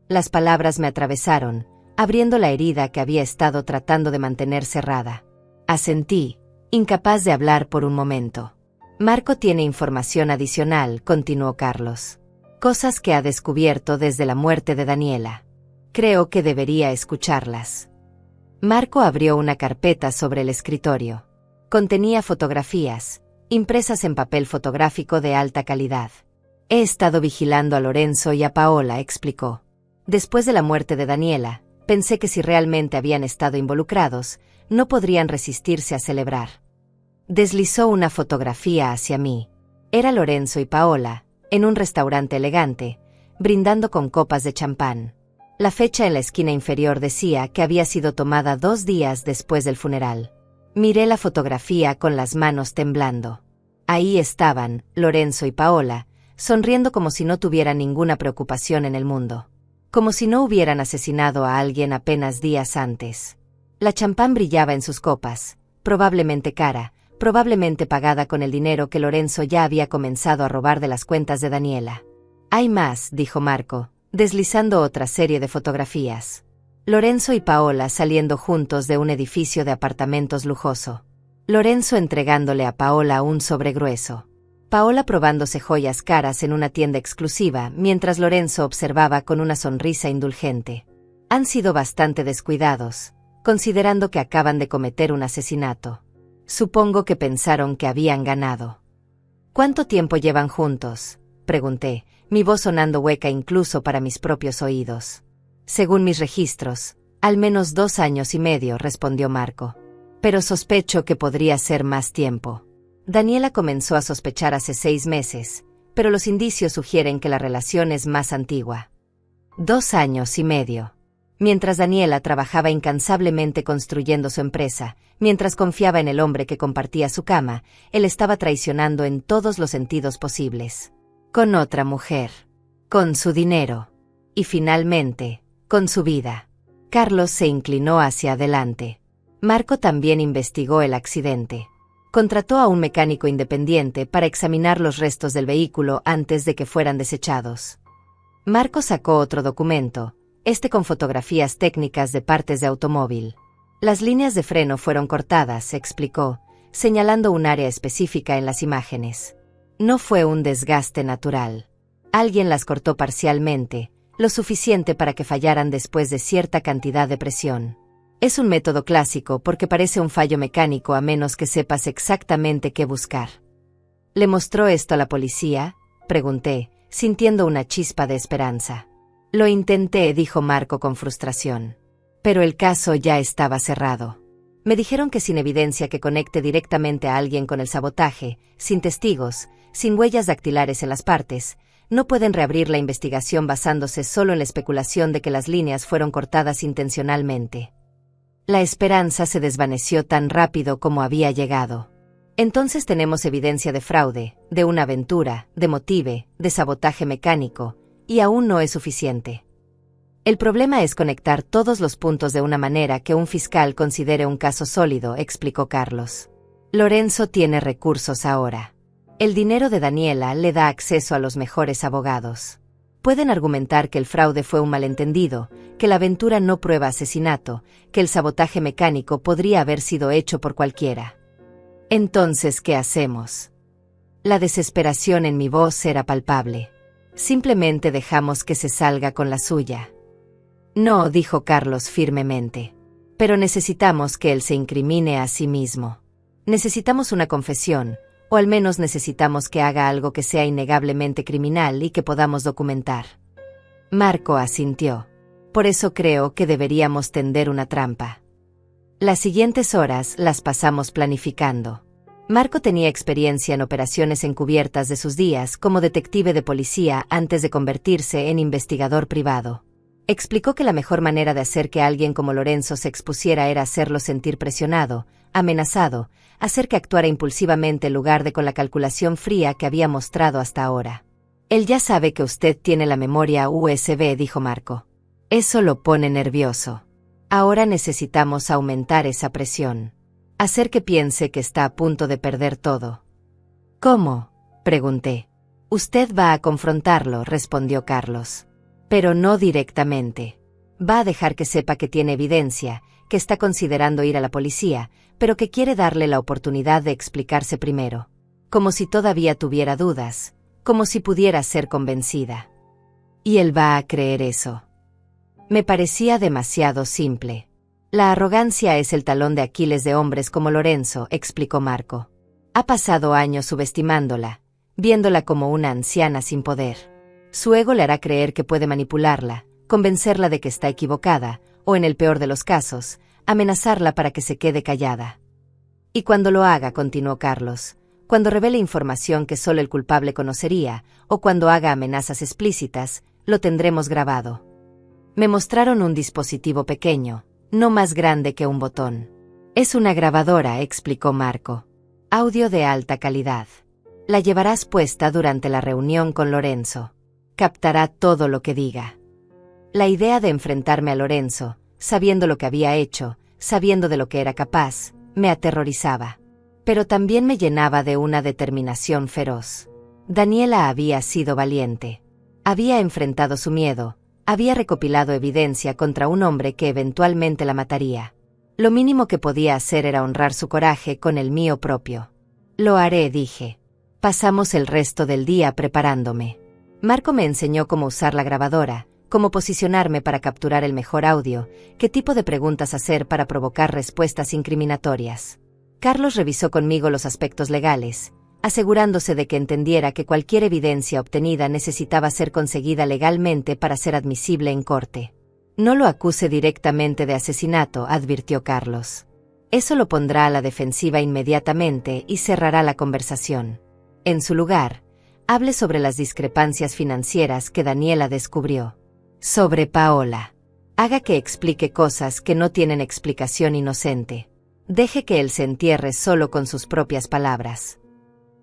Las palabras me atravesaron, abriendo la herida que había estado tratando de mantener cerrada. Asentí, incapaz de hablar por un momento. «Marco tiene información adicional», continuó Carlos. «Cosas que ha descubierto desde la muerte de Daniela. Creo que debería escucharlas». Marco abrió una carpeta sobre el escritorio. Contenía fotografías, impresas en papel fotográfico de alta calidad. «He estado vigilando a Lorenzo y a Paola», explicó. «Después de la muerte de Daniela, pensé que si realmente habían estado involucrados, no podrían resistirse a celebrar». Deslizó una fotografía hacia mí. Era Lorenzo y Paola, en un restaurante elegante, brindando con copas de champán. La fecha en la esquina inferior decía que había sido tomada 2 días después del funeral. Miré la fotografía con las manos temblando. Ahí estaban, Lorenzo y Paola, sonriendo como si no tuvieran ninguna preocupación en el mundo. Como si no hubieran asesinado a alguien apenas días antes. La champán brillaba en sus copas, probablemente cara, probablemente pagada con el dinero que Lorenzo ya había comenzado a robar de las cuentas de Daniela. «Hay más», dijo Marco, deslizando otra serie de fotografías. Lorenzo y Paola saliendo juntos de un edificio de apartamentos lujoso. Lorenzo entregándole a Paola un sobre grueso. Paola probándose joyas caras en una tienda exclusiva mientras Lorenzo observaba con una sonrisa indulgente. Han sido bastante descuidados, considerando que acaban de cometer un asesinato. Supongo que pensaron que habían ganado. «¿Cuánto tiempo llevan juntos?», pregunté, mi voz sonando hueca incluso para mis propios oídos. «Según mis registros, al menos 2 años y medio», respondió Marco. «Pero sospecho que podría ser más tiempo». Daniela comenzó a sospechar hace 6 meses, pero los indicios sugieren que la relación es más antigua. 2 años y medio. Mientras Daniela trabajaba incansablemente construyendo su empresa, mientras confiaba en el hombre que compartía su cama, él estaba traicionando en todos los sentidos posibles. Con otra mujer. Con su dinero. Y finalmente, con su vida. Carlos se inclinó hacia adelante. Marco también investigó el accidente. Contrató a un mecánico independiente para examinar los restos del vehículo antes de que fueran desechados. Marco sacó otro documento, con fotografías técnicas de partes de automóvil. Las líneas de freno fueron cortadas, explicó, señalando un área específica en las imágenes. No fue un desgaste natural. Alguien las cortó parcialmente, lo suficiente para que fallaran después de cierta cantidad de presión. Es un método clásico porque parece un fallo mecánico a menos que sepas exactamente qué buscar. ¿Le mostró esto a la policía?, pregunté, sintiendo una chispa de esperanza. Lo intenté, dijo Marco con frustración. Pero el caso ya estaba cerrado. Me dijeron que sin evidencia que conecte directamente a alguien con el sabotaje, sin testigos, sin huellas dactilares en las partes, no pueden reabrir la investigación basándose solo en la especulación de que las líneas fueron cortadas intencionalmente. La esperanza se desvaneció tan rápido como había llegado. Entonces tenemos evidencia de fraude, de una aventura, de motive, de sabotaje mecánico, y aún no es suficiente. El problema es conectar todos los puntos de una manera que un fiscal considere un caso sólido, explicó Carlos. Lorenzo tiene recursos ahora. El dinero de Daniela le da acceso a los mejores abogados. Pueden argumentar que el fraude fue un malentendido, que la aventura no prueba asesinato, que el sabotaje mecánico podría haber sido hecho por cualquiera. Entonces, ¿qué hacemos? La desesperación en mi voz era palpable. Simplemente dejamos que se salga con la suya. No, dijo Carlos firmemente. Pero necesitamos que él se incrimine a sí mismo. Necesitamos una confesión, o al menos necesitamos que haga algo que sea innegablemente criminal y que podamos documentar. Marco asintió. Por eso creo que deberíamos tender una trampa. Las siguientes horas las pasamos planificando. Marco tenía experiencia en operaciones encubiertas de sus días como detective de policía antes de convertirse en investigador privado. Explicó que la mejor manera de hacer que alguien como Lorenzo se expusiera era hacerlo sentir presionado, amenazado, hacer que actuara impulsivamente en lugar de con la calculación fría que había mostrado hasta ahora. Él ya sabe que usted tiene la memoria USB, dijo Marco. Eso lo pone nervioso. Ahora necesitamos aumentar esa presión. Hacer que piense que está a punto de perder todo. ¿Cómo?, pregunté. Usted va a confrontarlo, respondió Carlos. Pero no directamente. Va a dejar que sepa que tiene evidencia, que está considerando ir a la policía, pero que quiere darle la oportunidad de explicarse primero. Como si todavía tuviera dudas, como si pudiera ser convencida. Y él va a creer eso. Me parecía demasiado simple. La arrogancia es el talón de Aquiles de hombres como Lorenzo, explicó Marco. Ha pasado años subestimándola, viéndola como una anciana sin poder. Su ego le hará creer que puede manipularla, convencerla de que está equivocada, o en el peor de los casos, amenazarla para que se quede callada. Y cuando lo haga, continuó Carlos, cuando revele información que solo el culpable conocería, o cuando haga amenazas explícitas, lo tendremos grabado. Me mostraron un dispositivo pequeño, no más grande que un botón. Es una grabadora, explicó Marco. Audio de alta calidad. La llevarás puesta durante la reunión con Lorenzo. Captará todo lo que diga. La idea de enfrentarme a Lorenzo, sabiendo lo que había hecho, sabiendo de lo que era capaz, me aterrorizaba. Pero también me llenaba de una determinación feroz. Daniela había sido valiente. Había enfrentado su miedo, había recopilado evidencia contra un hombre que eventualmente la mataría. Lo mínimo que podía hacer era honrar su coraje con el mío propio. Lo haré, dije. Pasamos el resto del día preparándome. Marco me enseñó cómo usar la grabadora, cómo posicionarme para capturar el mejor audio, qué tipo de preguntas hacer para provocar respuestas incriminatorias. Carlos revisó conmigo los aspectos legales, asegurándose de que entendiera que cualquier evidencia obtenida necesitaba ser conseguida legalmente para ser admisible en corte. No lo acuse directamente de asesinato, advirtió Carlos. Eso lo pondrá a la defensiva inmediatamente y cerrará la conversación. En su lugar, hable sobre las discrepancias financieras que Daniela descubrió. Sobre Paola. Haga que explique cosas que no tienen explicación inocente. Deje que él se entierre solo con sus propias palabras.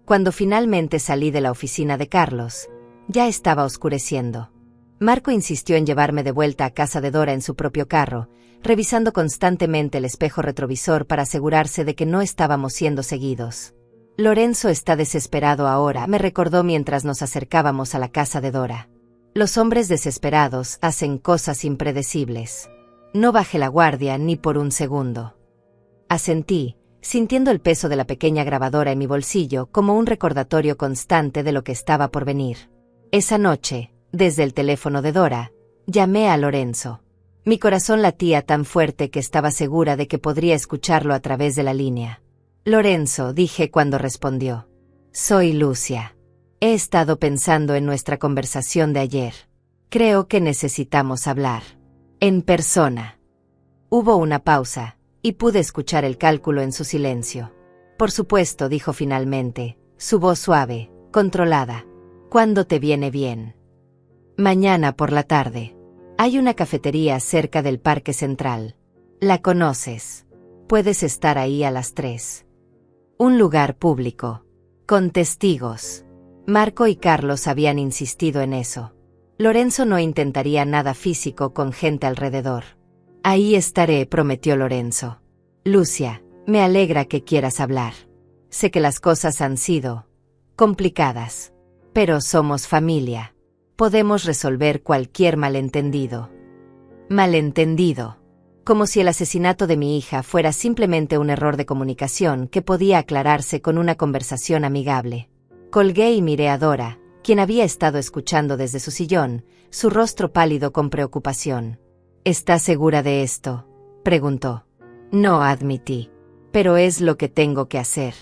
Cuando finalmente salí de la oficina de Carlos, ya estaba oscureciendo. Marco insistió en llevarme de vuelta a casa de Dora en su propio carro, revisando constantemente el espejo retrovisor para asegurarse de que no estábamos siendo seguidos. Lorenzo está desesperado ahora, me recordó mientras nos acercábamos a la casa de Dora. Los hombres desesperados hacen cosas impredecibles. No bajé la guardia ni por un segundo. Asentí, sintiendo el peso de la pequeña grabadora en mi bolsillo como un recordatorio constante de lo que estaba por venir. Esa noche, desde el teléfono de Dora, llamé a Lorenzo. Mi corazón latía tan fuerte que estaba segura de que podría escucharlo a través de la línea. Lorenzo, dije cuando respondió. Soy Lucia. He estado pensando en nuestra conversación de ayer. Creo que necesitamos hablar. En persona. Hubo una pausa, y pude escuchar el cálculo en su silencio. Por supuesto, dijo finalmente, su voz suave, controlada. ¿Cuándo te viene bien? Mañana por la tarde. Hay una cafetería cerca del Parque Central. ¿La conoces? Puedes estar ahí a las 3. Un lugar público. Con testigos. Marco y Carlos habían insistido en eso. Lorenzo no intentaría nada físico con gente alrededor. Ahí estaré, prometió Lorenzo. Lucia, me alegra que quieras hablar. Sé que las cosas han sido complicadas, pero somos familia. Podemos resolver cualquier malentendido. Malentendido. Como si el asesinato de mi hija fuera simplemente un error de comunicación que podía aclararse con una conversación amigable. Colgué y miré a Dora, quien había estado escuchando desde su sillón, su rostro pálido con preocupación. ¿Estás segura de esto?, preguntó. No, admití. Pero es lo que tengo que hacer.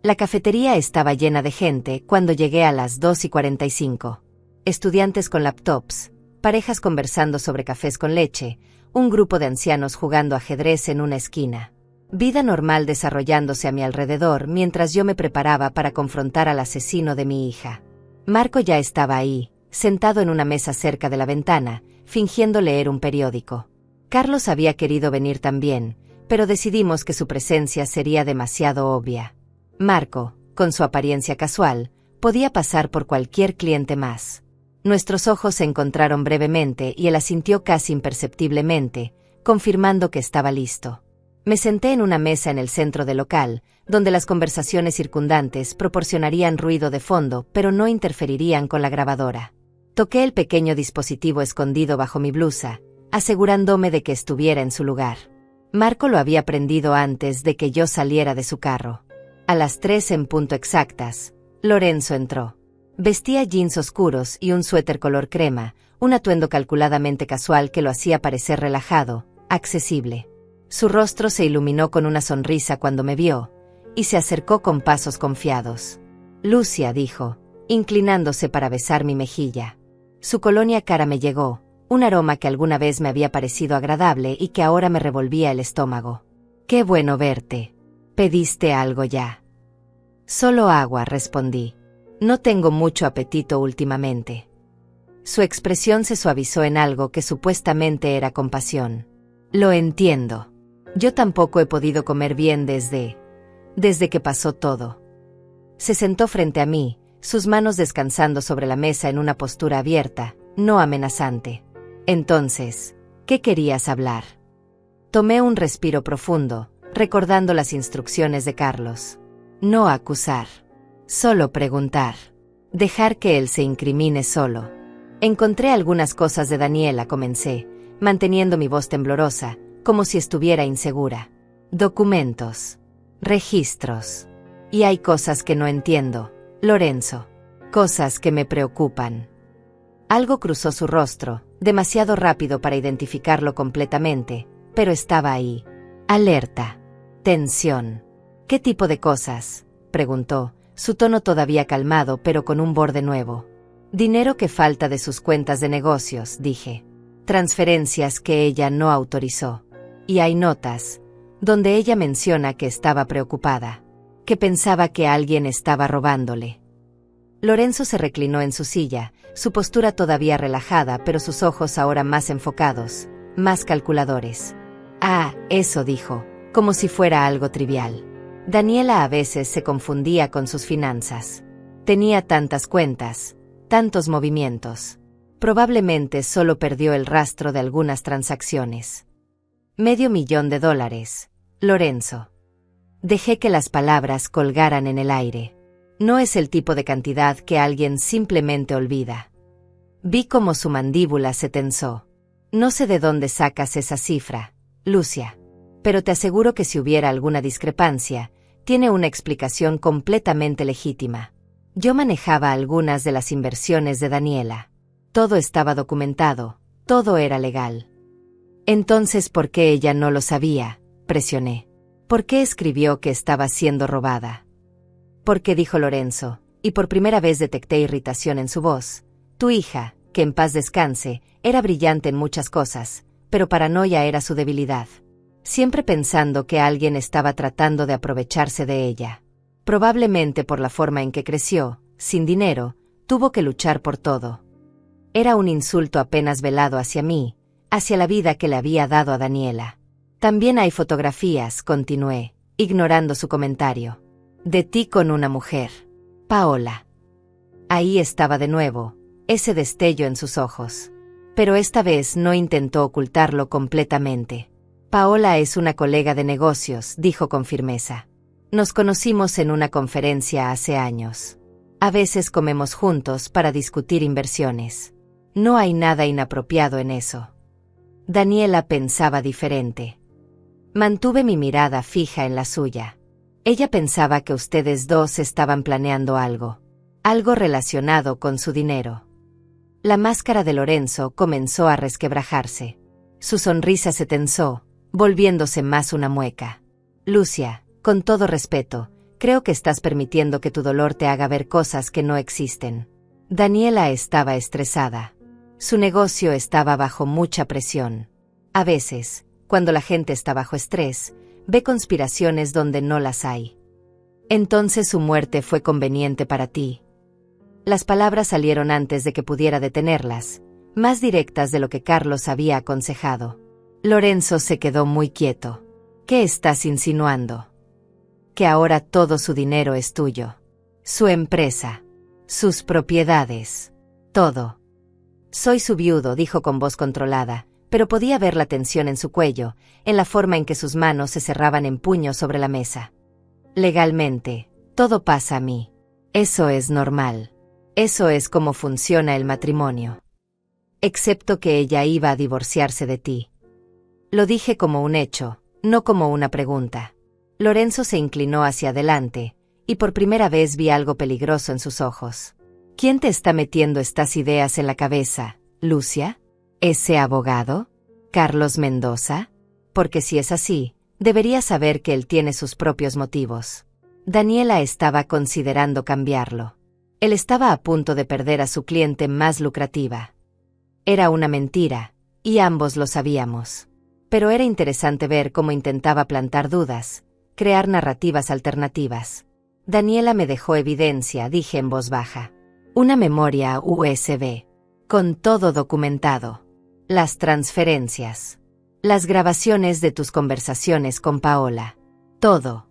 La cafetería estaba llena de gente cuando llegué a las 2:45. Estudiantes con laptops, parejas conversando sobre cafés con leche, un grupo de ancianos jugando ajedrez en una esquina. Vida normal desarrollándose a mi alrededor mientras yo me preparaba para confrontar al asesino de mi hija. Marco ya estaba ahí, sentado en una mesa cerca de la ventana, fingiendo leer un periódico. Carlos había querido venir también, pero decidimos que su presencia sería demasiado obvia. Marco, con su apariencia casual, podía pasar por cualquier cliente más. Nuestros ojos se encontraron brevemente y él asintió casi imperceptiblemente, confirmando que estaba listo. Me senté en una mesa en el centro del local, donde las conversaciones circundantes proporcionarían ruido de fondo, pero no interferirían con la grabadora. Toqué el pequeño dispositivo escondido bajo mi blusa, asegurándome de que estuviera en su lugar. Marco lo había prendido antes de que yo saliera de su carro. A las 3 en punto exactas, Lorenzo entró. Vestía jeans oscuros y un suéter color crema, un atuendo calculadamente casual que lo hacía parecer relajado, accesible. Su rostro se iluminó con una sonrisa cuando me vio, y se acercó con pasos confiados. Lucia, dijo, inclinándose para besar mi mejilla. Su colonia cara me llegó, un aroma que alguna vez me había parecido agradable y que ahora me revolvía el estómago. Qué bueno verte. ¿Pediste algo ya? Solo agua, respondí. No tengo mucho apetito últimamente. Su expresión se suavizó en algo que supuestamente era compasión. Lo entiendo. Yo tampoco he podido comer bien desde que pasó todo. Se sentó frente a mí, sus manos descansando sobre la mesa en una postura abierta, no amenazante. Entonces, ¿qué querías hablar? Tomé un respiro profundo, recordando las instrucciones de Carlos. No acusar. Solo preguntar. Dejar que él se incrimine solo. Encontré algunas cosas de Daniela, comencé, manteniendo mi voz temblorosa, como si estuviera insegura. Documentos. Registros. Y hay cosas que no entiendo, Lorenzo. Cosas que me preocupan. Algo cruzó su rostro, demasiado rápido para identificarlo completamente, pero estaba ahí. Alerta. Tensión. ¿Qué tipo de cosas?, preguntó, su tono todavía calmado pero con un borde nuevo. Dinero que falta de sus cuentas de negocios, dije. Transferencias que ella no autorizó. Y hay notas, donde ella menciona que estaba preocupada, que pensaba que alguien estaba robándole. Lorenzo se reclinó en su silla, su postura todavía relajada pero sus ojos ahora más enfocados, más calculadores. Ah, eso dijo, como si fuera algo trivial. Daniela a veces se confundía con sus finanzas. Tenía tantas cuentas, tantos movimientos. Probablemente solo perdió el rastro de algunas transacciones. $500,000, Lorenzo. Dejé que las palabras colgaran en el aire. No es el tipo de cantidad que alguien simplemente olvida. Vi cómo su mandíbula se tensó. No sé de dónde sacas esa cifra, Lucia. Pero te aseguro que si hubiera alguna discrepancia, tiene una explicación completamente legítima. Yo manejaba algunas de las inversiones de Daniela. Todo estaba documentado, todo era legal. Entonces, ¿por qué ella no lo sabía? Presioné. ¿Por qué escribió que estaba siendo robada? Porque dijo Lorenzo, y por primera vez detecté irritación en su voz. Tu hija, que en paz descanse, era brillante en muchas cosas, pero paranoia era su debilidad. Siempre pensando que alguien estaba tratando de aprovecharse de ella. Probablemente por la forma en que creció, sin dinero, tuvo que luchar por todo. Era un insulto apenas velado hacia mí, hacia la vida que le había dado a Daniela. También hay fotografías, continué, ignorando su comentario. De ti con una mujer. Paola. Ahí estaba de nuevo, ese destello en sus ojos. Pero esta vez no intentó ocultarlo completamente. Paola es una colega de negocios, dijo con firmeza. Nos conocimos en una conferencia hace años. A veces comemos juntos para discutir inversiones. No hay nada inapropiado en eso. Daniela pensaba diferente. Mantuve mi mirada fija en la suya. Ella pensaba que ustedes dos estaban planeando algo. Algo relacionado con su dinero. La máscara de Lorenzo comenzó a resquebrajarse. Su sonrisa se tensó, volviéndose más una mueca. Lucia, con todo respeto, creo que estás permitiendo que tu dolor te haga ver cosas que no existen. Daniela estaba estresada. Su negocio estaba bajo mucha presión. A veces, cuando la gente está bajo estrés, ve conspiraciones donde no las hay. Entonces su muerte fue conveniente para ti. Las palabras salieron antes de que pudiera detenerlas, más directas de lo que Carlos había aconsejado. Lorenzo se quedó muy quieto. ¿Qué estás insinuando? Que ahora todo su dinero es tuyo. Su empresa. Sus propiedades. Todo. Soy su viudo, dijo con voz controlada, pero podía ver la tensión en su cuello, en la forma en que sus manos se cerraban en puños sobre la mesa. Legalmente, todo pasa a mí. Eso es normal. Eso es como funciona el matrimonio. Excepto que ella iba a divorciarse de ti. Lo dije como un hecho, no como una pregunta. Lorenzo se inclinó hacia adelante, y por primera vez vi algo peligroso en sus ojos. ¿Quién te está metiendo estas ideas en la cabeza, Lucia? ¿Ese abogado? ¿Carlos Mendoza? Porque si es así, deberías saber que él tiene sus propios motivos. Daniela estaba considerando cambiarlo. Él estaba a punto de perder a su cliente más lucrativa. Era una mentira, y ambos lo sabíamos. Pero era interesante ver cómo intentaba plantar dudas, crear narrativas alternativas. Daniela me dejó evidencia, dije en voz baja. Una memoria USB. Con todo documentado. Las transferencias. Las grabaciones de tus conversaciones con Paola. Todo.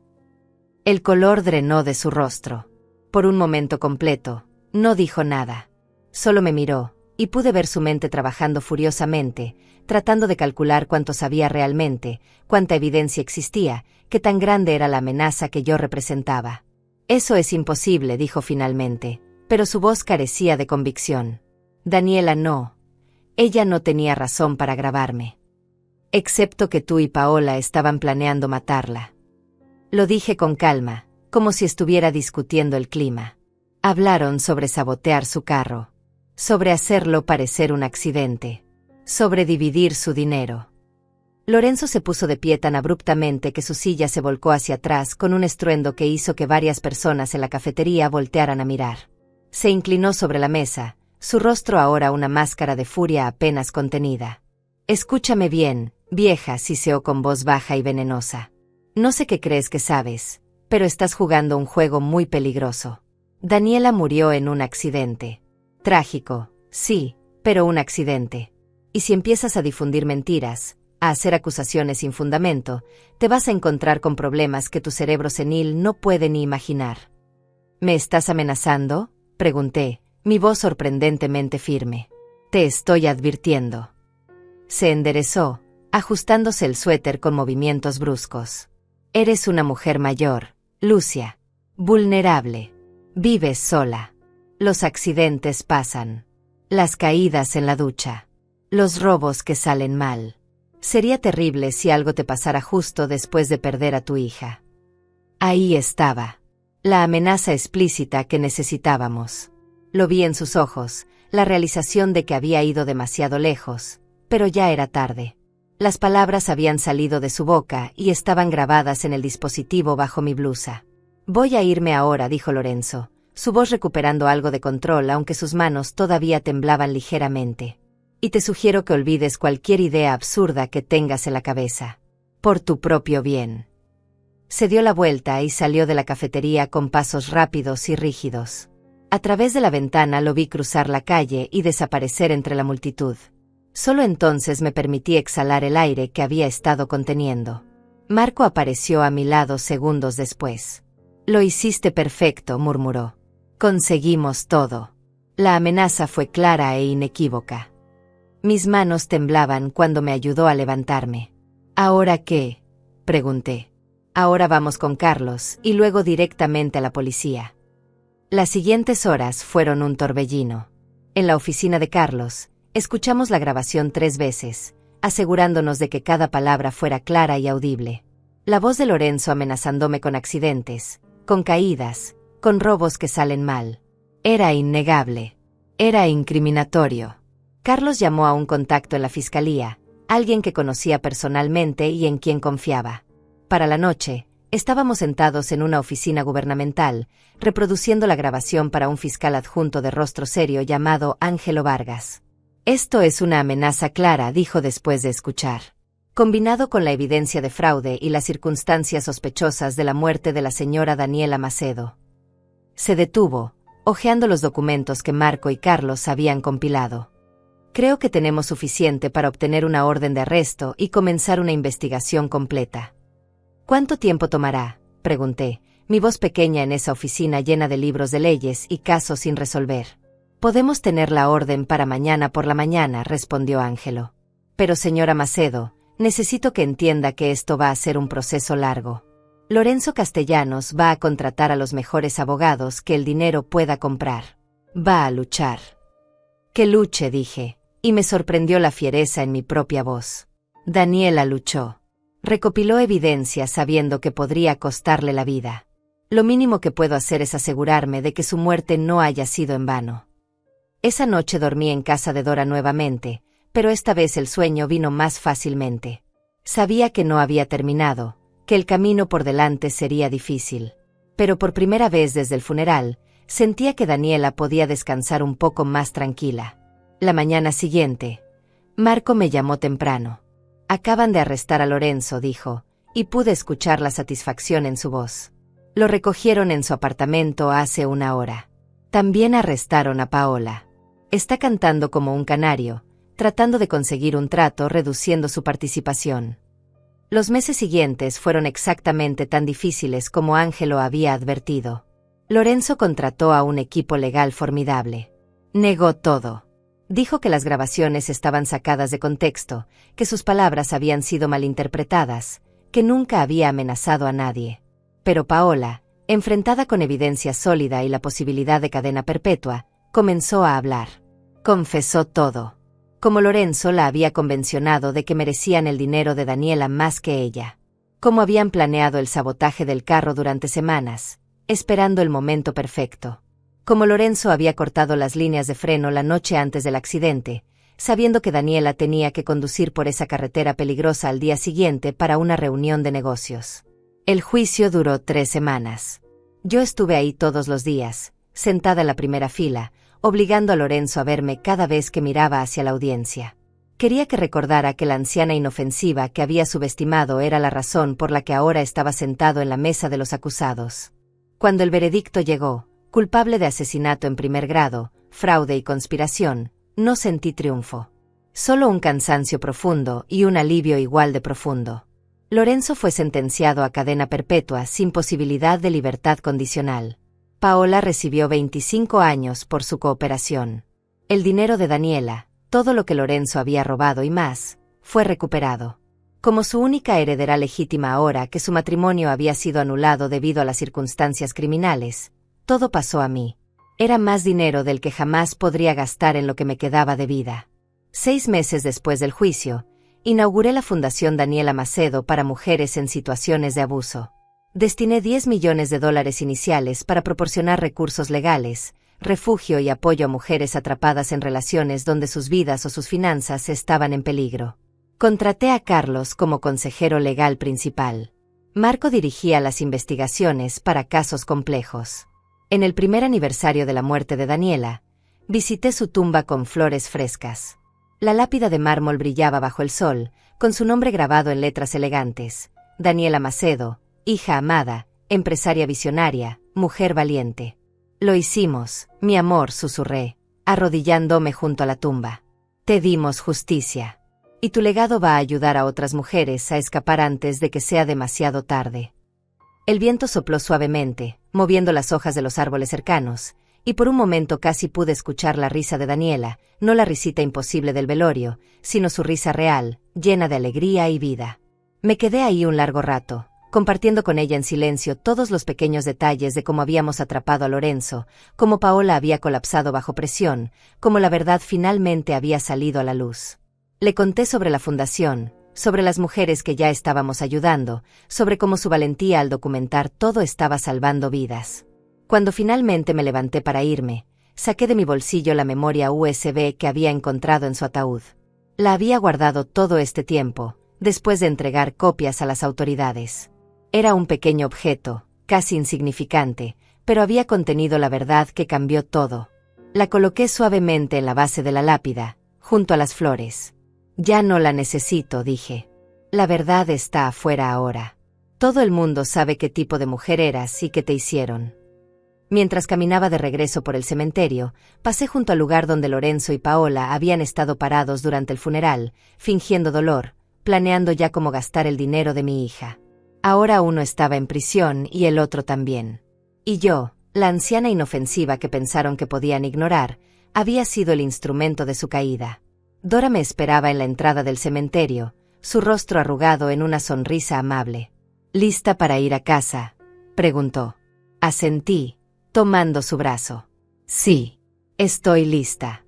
El color drenó de su rostro. Por un momento completo, no dijo nada. Solo me miró, y pude ver su mente trabajando furiosamente, tratando de calcular cuánto sabía realmente, cuánta evidencia existía, qué tan grande era la amenaza que yo representaba. Eso es imposible, dijo finalmente, pero su voz carecía de convicción. Daniela no. Ella no tenía razón para grabarme. Excepto que tú y Paola estaban planeando matarla. Lo dije con calma, como si estuviera discutiendo el clima. Hablaron sobre sabotear su carro, sobre hacerlo parecer un accidente, sobre dividir su dinero. Lorenzo se puso de pie tan abruptamente que su silla se volcó hacia atrás con un estruendo que hizo que varias personas en la cafetería voltearan a mirar. Se inclinó sobre la mesa, su rostro ahora una máscara de furia apenas contenida. Escúchame bien, vieja, siseó con voz baja y venenosa. No sé qué crees que sabes, pero estás jugando un juego muy peligroso. Daniela murió en un accidente. Trágico, sí, pero un accidente. Y si empiezas a difundir mentiras, a hacer acusaciones sin fundamento, te vas a encontrar con problemas que tu cerebro senil no puede ni imaginar. ¿Me estás amenazando?, pregunté, mi voz sorprendentemente firme. Te estoy advirtiendo. Se enderezó, ajustándose el suéter con movimientos bruscos. Eres una mujer mayor, Lucia. Vulnerable. Vives sola. Los accidentes pasan. Las caídas en la ducha. Los robos que salen mal. Sería terrible si algo te pasara justo después de perder a tu hija. Ahí estaba. La amenaza explícita que necesitábamos. Lo vi en sus ojos, la realización de que había ido demasiado lejos, pero ya era tarde. Las palabras habían salido de su boca y estaban grabadas en el dispositivo bajo mi blusa. «Voy a irme ahora», dijo Lorenzo, su voz recuperando algo de control aunque sus manos todavía temblaban ligeramente. «Y te sugiero que olvides cualquier idea absurda que tengas en la cabeza. Por tu propio bien». Se dio la vuelta y salió de la cafetería con pasos rápidos y rígidos. A través de la ventana lo vi cruzar la calle y desaparecer entre la multitud. Solo entonces me permití exhalar el aire que había estado conteniendo. Marco apareció a mi lado segundos después. «Lo hiciste perfecto», murmuró. «Conseguimos todo». La amenaza fue clara e inequívoca. Mis manos temblaban cuando me ayudó a levantarme. «¿Ahora qué?», pregunté. «Ahora vamos con Carlos y luego directamente a la policía». Las siguientes horas fueron un torbellino. En la oficina de Carlos, escuchamos la grabación 3 veces, asegurándonos de que cada palabra fuera clara y audible. La voz de Lorenzo amenazándome con accidentes, con caídas, con robos que salen mal. Era innegable. Era incriminatorio. Carlos llamó a un contacto en la fiscalía, alguien que conocía personalmente y en quien confiaba. Para la noche, estábamos sentados en una oficina gubernamental, reproduciendo la grabación para un fiscal adjunto de rostro serio llamado Ángelo Vargas. «Esto es una amenaza clara», dijo después de escuchar. Combinado con la evidencia de fraude y las circunstancias sospechosas de la muerte de la señora Daniela Macedo. Se detuvo, hojeando los documentos que Marco y Carlos habían compilado. «Creo que tenemos suficiente para obtener una orden de arresto y comenzar una investigación completa». «¿Cuánto tiempo tomará?», pregunté, mi voz pequeña en esa oficina llena de libros de leyes y casos sin resolver. «Podemos tener la orden para mañana por la mañana», respondió Ángelo. «Pero señora Macedo, necesito que entienda que esto va a ser un proceso largo. Lorenzo Castellanos va a contratar a los mejores abogados que el dinero pueda comprar. Va a luchar». «Que luche», dije, y me sorprendió la fiereza en mi propia voz. Daniela luchó. Recopiló evidencia sabiendo que podría costarle la vida. Lo mínimo que puedo hacer es asegurarme de que su muerte no haya sido en vano. Esa noche dormí en casa de Dora nuevamente, pero esta vez el sueño vino más fácilmente. Sabía que no había terminado, que el camino por delante sería difícil. Pero por primera vez desde el funeral, sentía que Daniela podía descansar un poco más tranquila. La mañana siguiente, Marco me llamó temprano. «Acaban de arrestar a Lorenzo», dijo, y pude escuchar la satisfacción en su voz. «Lo recogieron en su apartamento hace 1 hora. También arrestaron a Paola. Está cantando como un canario, tratando de conseguir un trato reduciendo su participación». Los meses siguientes fueron exactamente tan difíciles como Ángelo había advertido. Lorenzo contrató a un equipo legal formidable. Negó todo. Dijo que las grabaciones estaban sacadas de contexto, que sus palabras habían sido malinterpretadas, que nunca había amenazado a nadie. Pero Paola, enfrentada con evidencia sólida y la posibilidad de cadena perpetua, comenzó a hablar. Confesó todo. Como Lorenzo la había convencionado de que merecían el dinero de Daniela más que ella. Cómo habían planeado el sabotaje del carro durante semanas, esperando el momento perfecto. Como Lorenzo había cortado las líneas de freno la noche antes del accidente, sabiendo que Daniela tenía que conducir por esa carretera peligrosa al día siguiente para una reunión de negocios. El juicio duró 3 semanas. Yo estuve ahí todos los días, sentada en la primera fila, obligando a Lorenzo a verme cada vez que miraba hacia la audiencia. Quería que recordara que la anciana inofensiva que había subestimado era la razón por la que ahora estaba sentado en la mesa de los acusados. Cuando el veredicto llegó, culpable de asesinato en primer grado, fraude y conspiración, no sentí triunfo. Solo un cansancio profundo y un alivio igual de profundo. Lorenzo fue sentenciado a cadena perpetua sin posibilidad de libertad condicional. Paola recibió 25 años por su cooperación. El dinero de Daniela, todo lo que Lorenzo había robado y más, fue recuperado. Como su única heredera legítima ahora que su matrimonio había sido anulado debido a las circunstancias criminales, todo pasó a mí. Era más dinero del que jamás podría gastar en lo que me quedaba de vida. 6 meses después del juicio, Inauguré la Fundación Daniela Macedo para mujeres en situaciones de abuso. Destiné $10 millones iniciales para proporcionar recursos legales, refugio y apoyo a mujeres atrapadas en relaciones donde sus vidas o sus finanzas estaban en peligro. Contraté a Carlos como consejero legal principal. Marco dirigía las investigaciones para casos complejos. En el primer aniversario de la muerte de Daniela, visité su tumba con flores frescas. La lápida de mármol brillaba bajo el sol, con su nombre grabado en letras elegantes: Daniela Macedo, hija amada, empresaria visionaria, mujer valiente. Lo hicimos, mi amor, susurré, arrodillándome junto a la tumba. Te dimos justicia. Y tu legado va a ayudar a otras mujeres a escapar antes de que sea demasiado tarde. El viento sopló suavemente, moviendo las hojas de los árboles cercanos, y por un momento casi pude escuchar la risa de Daniela, no la risita imposible del velorio, sino su risa real, llena de alegría y vida. Me quedé ahí un largo rato, compartiendo con ella en silencio todos los pequeños detalles de cómo habíamos atrapado a Lorenzo, cómo Paola había colapsado bajo presión, cómo la verdad finalmente había salido a la luz. Le conté sobre la fundación, sobre las mujeres que ya estábamos ayudando, sobre cómo su valentía al documentar todo estaba salvando vidas. Cuando finalmente me levanté para irme, saqué de mi bolsillo la memoria USB que había encontrado en su ataúd. La había guardado todo este tiempo, después de entregar copias a las autoridades. Era un pequeño objeto, casi insignificante, pero había contenido la verdad que cambió todo. La coloqué suavemente en la base de la lápida, junto a las flores. Ya no la necesito, dije. La verdad está afuera ahora. Todo el mundo sabe qué tipo de mujer eras y qué te hicieron. Mientras caminaba de regreso por el cementerio, pasé junto al lugar donde Lorenzo y Paola habían estado parados durante el funeral, fingiendo dolor, planeando ya cómo gastar el dinero de mi hija. Ahora uno estaba en prisión y el otro también. Y yo, la anciana inofensiva que pensaron que podían ignorar, había sido el instrumento de su caída. Dora me esperaba en la entrada del cementerio, su rostro arrugado en una sonrisa amable. ¿Lista para ir a casa?, preguntó. Asentí, tomando su brazo. Sí, estoy lista.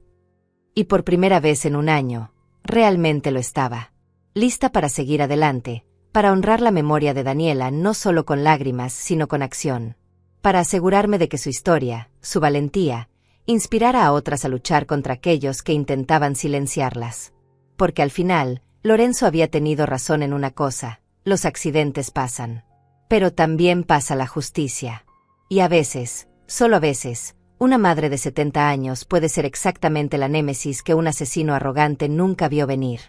Y por primera vez en un año, realmente lo estaba. Lista para seguir adelante, para honrar la memoria de Daniela no solo con lágrimas sino con acción. Para asegurarme de que su historia, su valentía, inspirara a otras a luchar contra aquellos que intentaban silenciarlas. Porque al final, Lorenzo había tenido razón en una cosa: los accidentes pasan. Pero también pasa la justicia. Y a veces, solo a veces, una madre de 70 años puede ser exactamente la némesis que un asesino arrogante nunca vio venir.